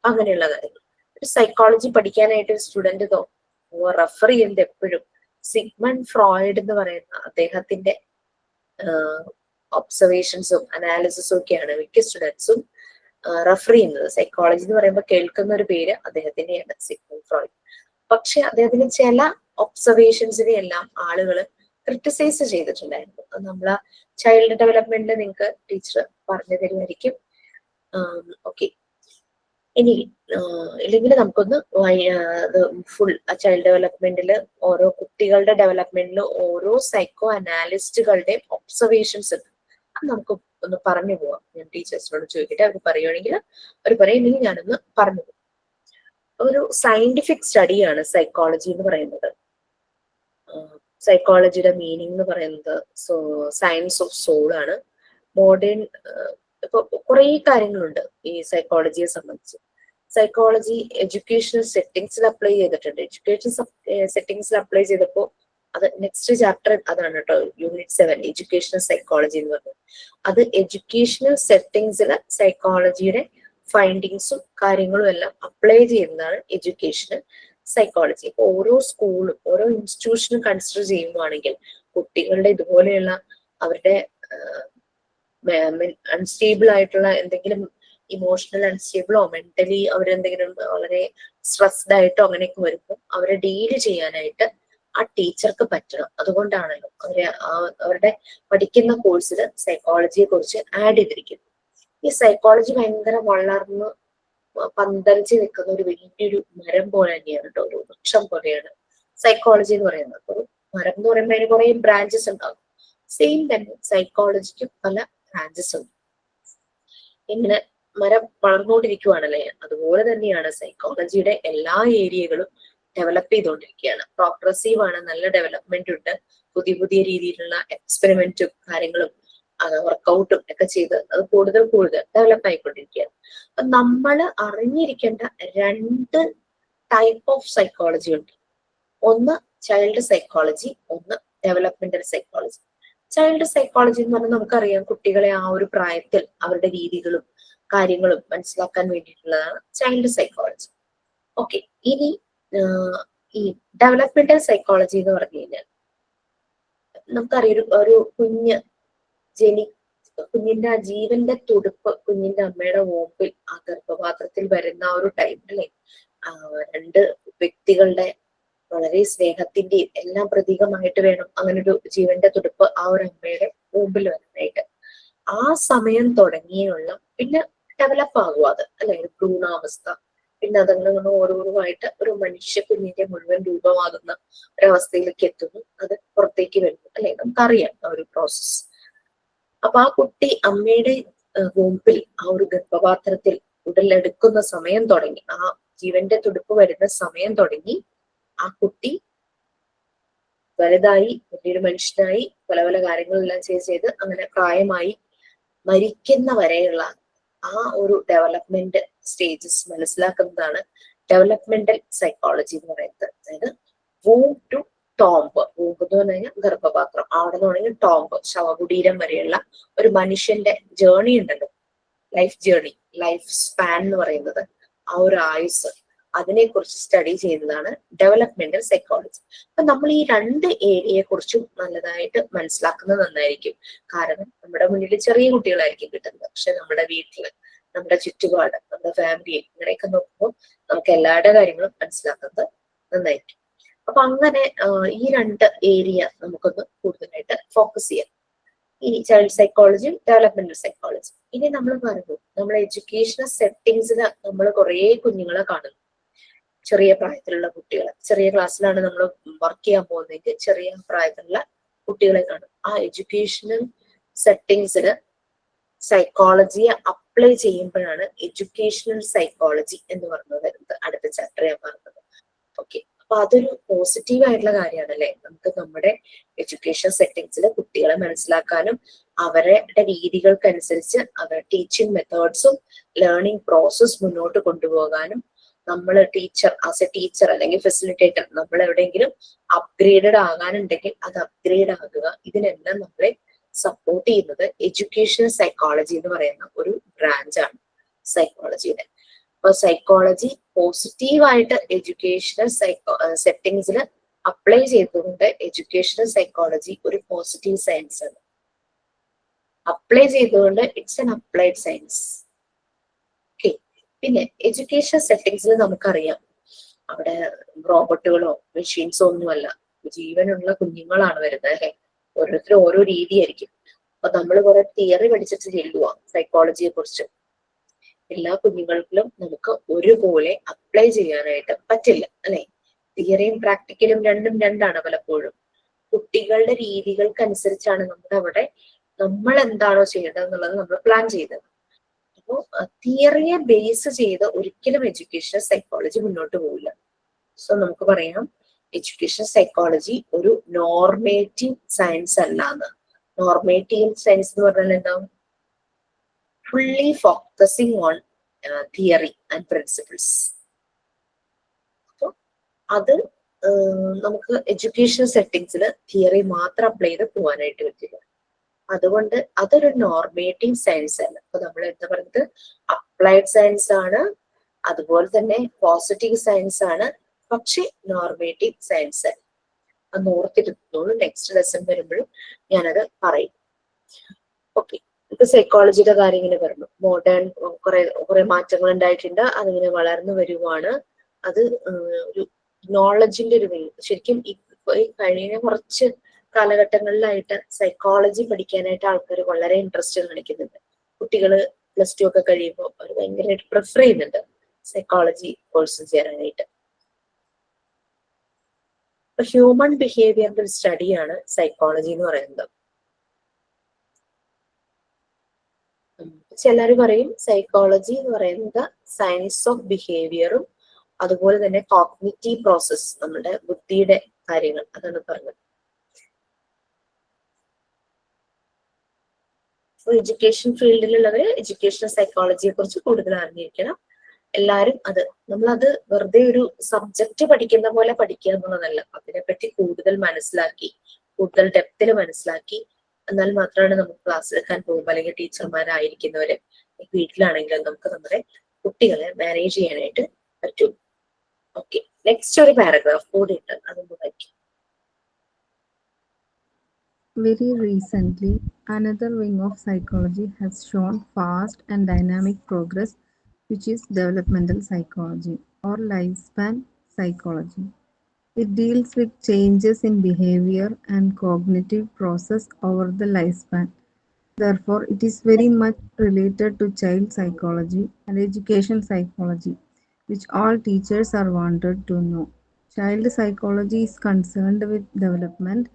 അങ്ങനെയുള്ള കാര്യങ്ങൾ. ഒരു സൈക്കോളജി പഠിക്കാനായിട്ട് ഒരു സ്റ്റുഡന്റ് റെഫർ ചെയ്യുന്നത് എപ്പോഴും സിഗ്മണ്ട് ഫ്രോയിഡ് എന്ന് പറയുന്ന അദ്ദേഹത്തിന്റെ ഒബ്സർവേഷൻസും അനാലിസിസും ഒക്കെയാണ് മിക്ക സ്റ്റുഡൻസും റെഫർ ചെയ്യുന്നത്. സൈക്കോളജി എന്ന് പറയുമ്പോൾ കേൾക്കുന്ന ഒരു പേര് അദ്ദേഹത്തിന്റെയാണ്, സിഗ്മണ്ട് ഫ്രോയിഡ്. പക്ഷെ അദ്ദേഹത്തിന്റെ ചില ഒബ്സർവേഷൻസിനെ എല്ലാം ആളുകൾ ക്രിട്ടിസൈസ് ചെയ്തിട്ടുണ്ടായിരുന്നു. അത് നമ്മൾ ചൈൽഡ് ഡെവലപ്മെന്റിൽ നിങ്ങൾക്ക് ടീച്ചർ പറഞ്ഞു തരുമായിരിക്കും. ഓക്കെ, ഇനി ഇല്ലെങ്കിൽ നമുക്കൊന്ന് ഫുൾ ചൈൽഡ് ഡെവലപ്മെന്റിൽ ഓരോ കുട്ടികളുടെ ഡെവലപ്മെന്റിൽ ഓരോ സൈക്കോ അനാലിസ്റ്റുകളുടെയും ഒബ്സർവേഷൻസ് ഉണ്ട്. അത് നമുക്ക് ഒന്ന് പറഞ്ഞു പോവാം. ഞാൻ ടീച്ചേഴ്സിനോട് ചോദിക്കട്ടെ, അവർ പറയുകയാണെങ്കിൽ അവർ പറയുമെങ്കിൽ ഞാനൊന്ന് പറഞ്ഞു പോകും. ഒരു സയന്റിഫിക് സ്റ്റഡിയാണ് സൈക്കോളജി എന്ന് പറയുന്നത്. സൈക്കോളജിയുടെ മീനിങ് എന്ന് പറയുന്നത് സയൻസ് ഓഫ് സോൾ ആണ്. മോഡേൺ ഇപ്പൊ കുറെ കാര്യങ്ങളുണ്ട് ഈ സൈക്കോളജിയെ സംബന്ധിച്ച്. സൈക്കോളജി എഡ്യൂക്കേഷണൽ സെറ്റിംഗ്സിൽ അപ്ലൈ ചെയ്തിട്ടുണ്ട്. എഡ്യൂക്കേഷൻ സെറ്റിംഗ്സിൽ അപ്ലൈ ചെയ്തപ്പോൾ അത് നെക്സ്റ്റ് ചാപ്റ്റർ അതാണ് കേട്ടോ, യൂണിറ്റ് 7 എഡ്യൂക്കേഷണൽ സൈക്കോളജി എന്ന് പറയുന്നത്. അത് എഡ്യൂക്കേഷണൽ സെറ്റിംഗ്സില് സൈക്കോളജിയുടെ ഫൈൻഡിങ്സും കാര്യങ്ങളും എല്ലാം അപ്ലൈ ചെയ്യുന്നതാണ് എഡ്യൂക്കേഷണൽ സൈക്കോളജി. ഇപ്പൊ ഓരോ സ്കൂളും ഓരോ ഇൻസ്റ്റിറ്റ്യൂഷനും കൺസിഡർ ചെയ്യുകയാണെങ്കിൽ കുട്ടികളുടെ ഇതുപോലെയുള്ള അവരുടെ അൺസ്റ്റേബിൾ ആയിട്ടുള്ള എന്തെങ്കിലും ഇമോഷണൽ അൺസ്റ്റേബിളോ മെന്റലി അവരെന്തെങ്കിലും വളരെ സ്ട്രെസ്ഡ് ആയിട്ടോ അങ്ങനെയൊക്കെ വരുമ്പോൾ അവരെ ഡീല് ചെയ്യാനായിട്ട് ആ ടീച്ചർക്ക് പറ്റണം. അതുകൊണ്ടാണല്ലോ അവരുടെ പഠിക്കുന്ന കോഴ്സിൽ സൈക്കോളജിയെ കുറിച്ച് ആഡ് ചെയ്തിരിക്കുന്നത്. ഈ സൈക്കോളജി ഭയങ്കര വളർന്ന് പന്തലിച്ച് നിൽക്കുന്ന ഒരു വലിയൊരു മരം പോലെ തന്നെയാണ് കേട്ടോ, ഒരു വൃക്ഷം പോലെയാണ് സൈക്കോളജി എന്ന് പറയുന്നത്. ഒരു മരം എന്ന് പറയുമ്പോൾ അതിന് കുറെ ബ്രാഞ്ചസ് ഉണ്ടാകും. സെയിം തന്നെ സൈക്കോളജിക്കും പല ബ്രാഞ്ചസ് ഉണ്ട്. ഇങ്ങനെ മരം വളർന്നുകൊണ്ടിരിക്കുവാണല്ലേ, അതുപോലെ തന്നെയാണ് സൈക്കോളജിയുടെ എല്ലാ ഏരിയകളും ഡെവലപ്പ് ചെയ്തുകൊണ്ടിരിക്കുകയാണ്. പ്രോഗ്രസീവ് ആണ്, നല്ല ഡെവലപ്മെന്റ് ഉണ്ട്. പുതിയ പുതിയ രീതിയിലുള്ള എക്സ്പെരിമെന്റും കാര്യങ്ങളും വർക്കൗട്ടും ഒക്കെ ചെയ്ത് അത് കൂടുതൽ ഡെവലപ്പ് ആയിക്കൊണ്ടിരിക്കുകയാണ്. അപ്പൊ നമ്മൾ അറിഞ്ഞിരിക്കേണ്ട 2 ടൈപ്പ് ഓഫ് സൈക്കോളജി ഉണ്ട്. ഒന്ന് ചൈൽഡ് സൈക്കോളജി, ഒന്ന് ഡെവലപ്മെന്റൽ സൈക്കോളജി. ചൈൽഡ് സൈക്കോളജി എന്ന് പറഞ്ഞാൽ നമുക്കറിയാം, കുട്ടികളെ ആ ഒരു പ്രായത്തിൽ അവരുടെ രീതികളും കാര്യങ്ങളും മനസ്സിലാക്കാൻ വേണ്ടിയിട്ടുള്ളതാണ് ചൈൽഡ് സൈക്കോളജി. ഓക്കെ, ഇനി ഈ ഡെവലപ്മെന്റൽ സൈക്കോളജി എന്ന് പറഞ്ഞു കഴിഞ്ഞാൽ നമുക്കറിയാം, ഒരു കുഞ്ഞിന്റെ ആ ജീവന്റെ തുടിപ്പ് കുഞ്ഞിന്റെ അമ്മയുടെ വോമ്പിൽ ആ ഗർഭപാത്രത്തിൽ വരുന്ന ആ ഒരു ടൈമിലെ 2 വ്യക്തികളുടെ വളരെ സ്നേഹത്തിന്റെയും എല്ലാം പ്രതീകമായിട്ട് വേണം അങ്ങനെ ഒരു ജീവന്റെ തുടിപ്പ് ആ ഒരു അമ്മയുടെ വോമ്പിൽ വരാനായിട്ട്. ആ സമയം തുടങ്ങിയുള്ള പിന്നെ ഡെവലപ്പ് ആകും അത്, അല്ലെ, ഒരു ഭ്രൂണാവസ്ഥ. പിന്നെ അതങ്ങനെ ഓരോരുമായിട്ട് ഒരു മനുഷ്യ കുഞ്ഞിന്റെ മുഴുവൻ രൂപമാകുന്ന ഒരവസ്ഥയിലേക്ക് എത്തുന്നു, അത് പുറത്തേക്ക് വരുന്നു, അല്ലെ, നമുക്കറിയാം ആ ഒരു പ്രോസസ്. അപ്പൊ ആ കുട്ടി അമ്മയുടെ വോമ്പിൽ ആ ഒരു ഗർഭപാത്രത്തിൽ ഉടലെടുക്കുന്ന സമയം തുടങ്ങി, ആ ജീവന്റെ തുടിപ്പ് വരുന്ന സമയം തുടങ്ങി ആ കുട്ടി വലുതായി വലിയൊരു മനുഷ്യനായി പല പല കാര്യങ്ങളെല്ലാം ചെയ്ത് അങ്ങനെ പ്രായമായി മരിക്കുന്ന വരെയുള്ള ആ ഒരു ഡെവലപ്മെന്റ് സ്റ്റേജസ് മനസ്സിലാക്കുന്നതാണ് ഡെവലപ്മെന്റൽ സൈക്കോളജി എന്ന് പറയുന്നത്. അതായത് വൂം ടു ടോംബ്, വൂമ്പ് എന്ന് പറഞ്ഞു കഴിഞ്ഞാൽ ഗർഭപാത്രം, അവിടെ നിന്ന് തുടങ്ങി ടോംബ് ശവകുടീരം വരെയുള്ള ഒരു മനുഷ്യന്റെ ജേർണി ഉണ്ടല്ലോ, ലൈഫ് ജേർണി, ലൈഫ് സ്പാൻ എന്ന് പറയുന്നത്, ആ ഒരു ആയുസ്, അതിനെക്കുറിച്ച് സ്റ്റഡി ചെയ്യുന്നതാണ് ഡെവലപ്മെന്റൽ സൈക്കോളജി. അപ്പൊ നമ്മൾ ഈ 2 ഏരിയയെ കുറിച്ചും നല്ലതായിട്ട് മനസ്സിലാക്കുന്നത് നന്നായിരിക്കും. കാരണം നമ്മുടെ മുന്നിൽ ചെറിയ കുട്ടികളായിരിക്കും കിട്ടുന്നത്, പക്ഷെ നമ്മുടെ വീട്ടില്, നമ്മുടെ ചുറ്റുപാട്, നമ്മുടെ ഫാമിലിയിൽ ഇങ്ങനെയൊക്കെ നോക്കുമ്പോൾ നമുക്ക് എല്ലാവരുടെ കാര്യങ്ങളും മനസ്സിലാക്കുന്നത് നന്നായിരിക്കും. അപ്പൊ അങ്ങനെ ഈ 2 ഏരിയ നമുക്കൊന്ന് കൂടുതലായിട്ട് ഫോക്കസ് ചെയ്യാം. ഈ ചൈൽഡ് സൈക്കോളജിയും ഡെവലപ്മെന്റൽ സൈക്കോളജി. ഇനി നമ്മൾ പറഞ്ഞു, നമ്മൾ എഡ്യൂക്കേഷണൽ സെറ്റിങ്സിൽ നമ്മൾ കുറേ കുഞ്ഞുങ്ങളെ കാണുന്നു. ചെറിയ പ്രായത്തിലുള്ള കുട്ടികളെ, ചെറിയ ക്ലാസ്സിലാണ് നമ്മൾ വർക്ക് ചെയ്യാൻ പോകുന്നതെങ്കിൽ ചെറിയ പ്രായത്തിലുള്ള കുട്ടികളെ കാണും. ആ എഡ്യൂക്കേഷണൽ സെറ്റിങ്സിൽ സൈക്കോളജിയെ അപ്ലൈ ചെയ്യുമ്പോഴാണ് എഡ്യൂക്കേഷണൽ സൈക്കോളജി എന്ന് പറഞ്ഞു വരുന്നത്. അടുത്ത ചാപ്റ്റർ ഞാൻ പറഞ്ഞത്. ഓക്കെ, അപ്പൊ അതൊരു പോസിറ്റീവ് ആയിട്ടുള്ള കാര്യമാണ് അല്ലെ. നമുക്ക് നമ്മുടെ എഡ്യൂക്കേഷൻ സെറ്റിങ്സിൽ കുട്ടികളെ മനസ്സിലാക്കാനും അവരുടെ രീതികൾക്കനുസരിച്ച് അവരുടെ ടീച്ചിങ് മെത്തേഡ്സും ലേണിംഗ് പ്രോസസ് മുന്നോട്ട് കൊണ്ടുപോകാനും നമ്മൾ ആസ് എ ടീച്ചർ അല്ലെങ്കിൽ ഫെസിലിറ്റേറ്റർ നമ്മൾ എവിടെയെങ്കിലും അപ്ഗ്രേഡഡ് ആകാനുണ്ടെങ്കിൽ അത് അപ്ഗ്രേഡ് ആകുക. ഇതിനെല്ലാം നമ്മളെ സപ്പോർട്ട് ചെയ്യുന്നത് എഡ്യൂക്കേഷണൽ സൈക്കോളജി എന്ന് പറയുന്ന ഒരു ബ്രാഞ്ചാണ് സൈക്കോളജിയുടെ. അപ്പൊ സൈക്കോളജി പോസിറ്റീവായിട്ട് എഡ്യൂക്കേഷണൽ സെറ്റിങ്സിൽ അപ്ലൈ ചെയ്തുകൊണ്ട് എഡ്യൂക്കേഷണൽ സൈക്കോളജി ഒരു പോസിറ്റീവ് സയൻസ് ആണ്. അപ്ലൈ ചെയ്തുകൊണ്ട് it's an applied science. Okay, പിന്നെ എഡ്യൂക്കേഷൻ സെറ്റിങ്സിൽ നമുക്കറിയാം അവിടെ റോബോട്ടുകളോ മെഷീൻസോ ഒന്നുമല്ല, ജീവനുള്ള കുഞ്ഞുങ്ങളാണ് വരുന്നത് അല്ലെ. ഓരോരുത്തരും ഓരോ രീതിയായിരിക്കും. അപ്പൊ നമ്മൾ കുറെ തിയറി പഠിച്ചിട്ട് ചെല്ലുക സൈക്കോളജിയെ കുറിച്ച്. എല്ലാ കുഞ്ഞുങ്ങൾക്കും നമുക്ക് ഒരുപോലെ അപ്ലൈ ചെയ്യാനായിട്ട് പറ്റില്ല അല്ലെ. തിയറിയും പ്രാക്ടിക്കലും രണ്ടും രണ്ടാണ് പലപ്പോഴും. കുട്ടികളുടെ രീതികൾക്കനുസരിച്ചാണ് നമ്മൾ എന്താണോ ചെയ്യേണ്ടത് എന്നുള്ളത് നമ്മൾ പ്ലാൻ ചെയ്തത്. അപ്പോൾ തിയറിയെ ബേസ് ചെയ്ത് ഒരിക്കലും എഡ്യൂക്കേഷൻ സൈക്കോളജി മുന്നോട്ട് പോവില്ല. സോ നമുക്ക് പറയാം എഡ്യൂക്കേഷൻ സൈക്കോളജി ഒരു നോർമേറ്റീവ് സയൻസ് അല്ലാന്ന്. നോർമേറ്റീവ് സയൻസ് എന്ന് പറഞ്ഞാൽ എന്താ? Fully focusing on theory and principles. അപ്പോൾ അത് നമുക്ക് എഡ്യൂക്കേഷൻ സെറ്റിങ്സിൽ തിയറി മാത്രം അപ്ലൈ ചെയ്ത് പോകാനായിട്ട് പറ്റില്ല. അതുകൊണ്ട് അതൊരു നോർമേറ്റീവ് സയൻസ് അല്ല. അപ്പൊ നമ്മൾ എന്താ പറയുന്നത്? അപ്ലൈഡ് സയൻസ് ആണ്, അതുപോലെ തന്നെ പോസിറ്റീവ് സയൻസ് ആണ്, പക്ഷെ നോർമേറ്റീവ് സയൻസ് അല്ല. അത് ഓർത്തിരുന്നോളൂ. നെക്സ്റ്റ് ലെസൺ വരുമ്പോഴും ഞാനത് പറയും. ഓക്കെ, ഇപ്പൊ സൈക്കോളജിയുടെ കാര്യം ഇങ്ങനെ പറഞ്ഞു. മോഡേൺ കുറെ മാറ്റങ്ങൾ ഉണ്ടായിട്ടുണ്ട്. അതിങ്ങനെ വളർന്നു വരുവാണ്. അത് ഒരു നോളജിന്റെ ഒരു ശരിക്കും ഈ കഴിഞ്ഞ കുറച്ച് കാലഘട്ടങ്ങളിലായിട്ട് സൈക്കോളജി പഠിക്കാനായിട്ട് ആൾക്കാർ വളരെ ഇൻട്രസ്റ്റ് കാണിക്കുന്നുണ്ട്. കുട്ടികള് +2 ഒക്കെ കഴിയുമ്പോൾ അവർ ഭയങ്കരമായിട്ട് പ്രിഫർ ചെയ്യുന്നുണ്ട് സൈക്കോളജി കോഴ്സ് ചേരാനായിട്ട്. ഹ്യൂമൻ ബിഹേവിയറിന്റെ ഒരു സ്റ്റഡിയാണ് സൈക്കോളജി എന്ന് പറയുന്നത്. ചിലർ പറയും സൈക്കോളജി എന്ന് പറയുന്നത് സയൻസ് ഓഫ് ബിഹേവിയറും അതുപോലെ തന്നെ കോഗ്നിറ്റീവ് പ്രോസസ്, നമ്മുടെ ബുദ്ധിയുടെ കാര്യങ്ങൾ, അതാണ് പറഞ്ഞത്. എഡ്യൂക്കേഷൻ ഫീൽഡിലുള്ളവര് എഡ്യൂക്കേഷണൽ സൈക്കോളജിയെ കുറിച്ച് കൂടുതൽ അറിഞ്ഞിരിക്കണം. എല്ലാവരും നമ്മളത് വെറുതെ ഒരു സബ്ജക്റ്റ് പഠിക്കുന്ന പോലെ പഠിക്കുക എന്നുള്ളതല്ല. അതിനെപ്പറ്റി കൂടുതൽ മനസ്സിലാക്കി, കൂടുതൽ ഡെപ്തിൽ മനസ്സിലാക്കി, എന്നാൽ മാത്രമാണ് നമുക്ക് ക്ലാസ് എടുക്കാൻ പോകുമ്പോൾ അല്ലെങ്കിൽ ടീച്ചർമാരായിരിക്കുന്നവര് വീട്ടിലാണെങ്കിലും നമുക്ക് നമ്മുടെ കുട്ടികളെ മാനേജ് ചെയ്യാനായിട്ട് പറ്റും. ഓക്കെ, നെക്സ്റ്റ് ഒരു പാരഗ്രാഫ് കൂടി ഉണ്ട്, അതൊന്ന് വായിക്കും. Very recently, another wing of psychology has shown fast and dynamic progress, which is developmental psychology or lifespan psychology. It deals with changes in behavior and cognitive process over the lifespan. Therefore, it is very much related to child psychology and education psychology, which all teachers are wanted to know. Child psychology is concerned with development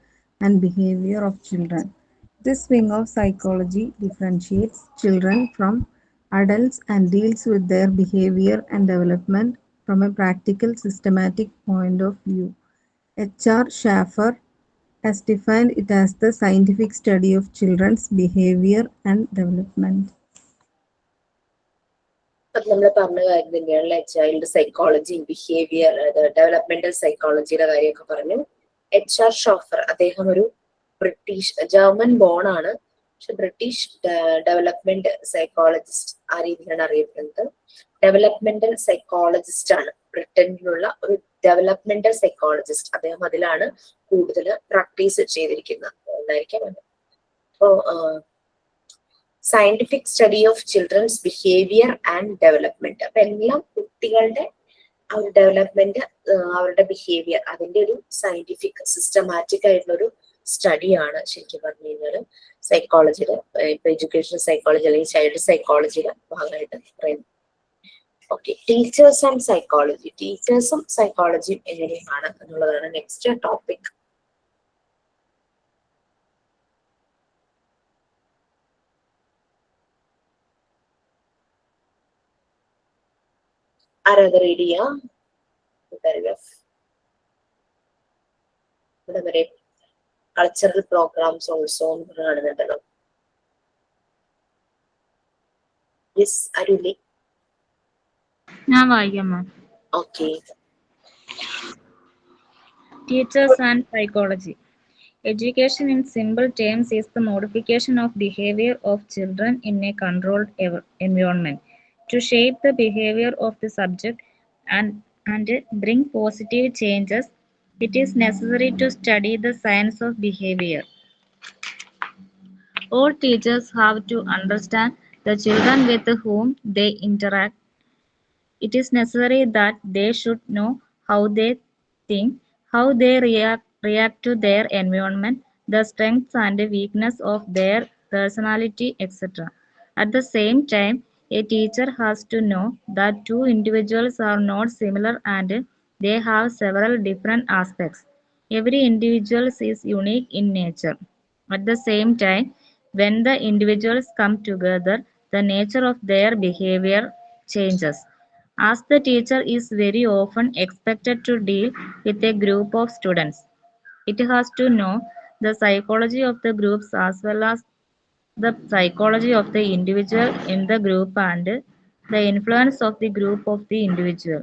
and behavior of children. This wing of psychology differentiates children from adults and deals with their behavior and development from a practical, systematic point of view. H.R. Schaffer has defined it as the scientific study of children's behavior and development. നമ്മൾ പറഞ്ഞ കാര്യം തന്നെയാണ് child psychology, behaviour, developmental സൈക്കോളജിയുടെ കാര്യമൊക്കെ പറഞ്ഞു. H.R. Chauffeur, അദ്ദേഹം ഒരു German bone ആണ്, പക്ഷെ ബ്രിട്ടീഷ് ഡെവലപ്മെന്റ് സൈക്കോളജിസ്റ്റ് ആ രീതിയിലാണ് അറിയപ്പെടുന്നത്. ഡെവലപ്മെന്റൽ സൈക്കോളജിസ്റ്റ് ആണ്, ബ്രിട്ടനിലുള്ള ഒരു ഡെവലപ്മെന്റൽ സൈക്കോളജിസ്റ്റ്. അദ്ദേഹം അതിലാണ് കൂടുതൽ പ്രാക്ടീസ് ചെയ്തിരിക്കുന്നത്. എന്തായിരിക്കാം അത്. അപ്പോ scientific study of children's behaviour and development. അപ്പൊ എല്ലാം കുട്ടികളുടെ ആ ഒരു ഡെവലപ്മെന്റ്, അവരുടെ ബിഹേവിയർ, അതിന്റെ ഒരു സയന്റിഫിക് സിസ്റ്റമാറ്റിക് ആയിട്ടുള്ള ഒരു സ്റ്റഡിയാണ് ശരിക്കും പറഞ്ഞു കഴിഞ്ഞാൽ സൈക്കോളജിയുടെ, ഇപ്പൊ എഡ്യൂക്കേഷൻ സൈക്കോളജി അല്ലെങ്കിൽ ചൈൽഡ് സൈക്കോളജിയുടെ ഭാഗമായിട്ട് പറയുന്നത്. Okay, teachers and psychology. ടീച്ചേഴ്സും സൈക്കോളജിയും എങ്ങനെയാണ് എന്നുള്ളതാണ് നെക്സ്റ്റ് ടോപ്പിക്. ആരത് റീഡ് ചെയ്യാം? ഇവിടെ വരെ കൾച്ചറൽ പ്രോഗ്രാംസ് ഓൾസോ കാണുന്നുണ്ടല്ലോ. യെസ്, അരുലി. ഞാൻ വായിക്കാം മാം. Okay. Teachers and psychology. Education in simple terms is the modification of behavior of children in a controlled environment to shape the behavior of the subject and bring positive changes. It is necessary to study the science of behavior. All teachers have to understand the children with whom they interact. It is necessary that they should know how they think, how they react to their environment, the strengths and weakness of their personality, etc. At the same time, a teacher has to know that two individuals are not similar and they have several different aspects. Every individual is unique in nature. At the same time, when the individuals come together, the nature of their behavior changes. As the teacher is very often expected to deal with a group of students, it has to know the psychology of the groups as well as the psychology of the individual in the group and the influence of the group of the individual.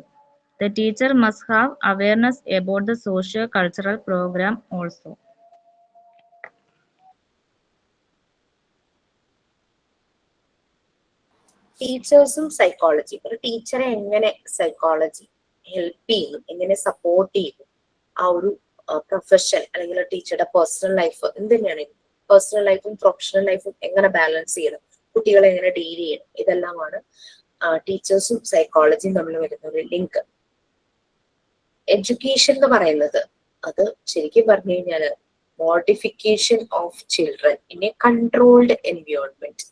The teacher must have awareness about the socio-cultural program also. ടീച്ചേഴ്സും psychology. ഒരു ടീച്ചറെ എങ്ങനെ psychology help ചെയ്യുന്നു, എങ്ങനെ support ചെയ്യുന്നു, ആ ഒരു profession അല്ലെങ്കിൽ ടീച്ചറുടെ പേഴ്സണൽ ലൈഫ് എന്തിനാണ്, പേഴ്സണൽ ലൈഫും പ്രൊഫഷണൽ ലൈഫും എങ്ങനെ ബാലൻസ് ചെയ്യണം, കുട്ടികളെ എങ്ങനെ ഡീൽ ചെയ്യണം, ഇതെല്ലാമാണ് ടീച്ചേഴ്സും സൈക്കോളജിയും തമ്മിൽ വരുന്ന ഒരു ലിങ്ക്. എഡ്യൂക്കേഷൻ എന്ന് പറയുന്നത് അത് ശരിക്കും പറഞ്ഞു കഴിഞ്ഞാല് modification of children in A controlled environment.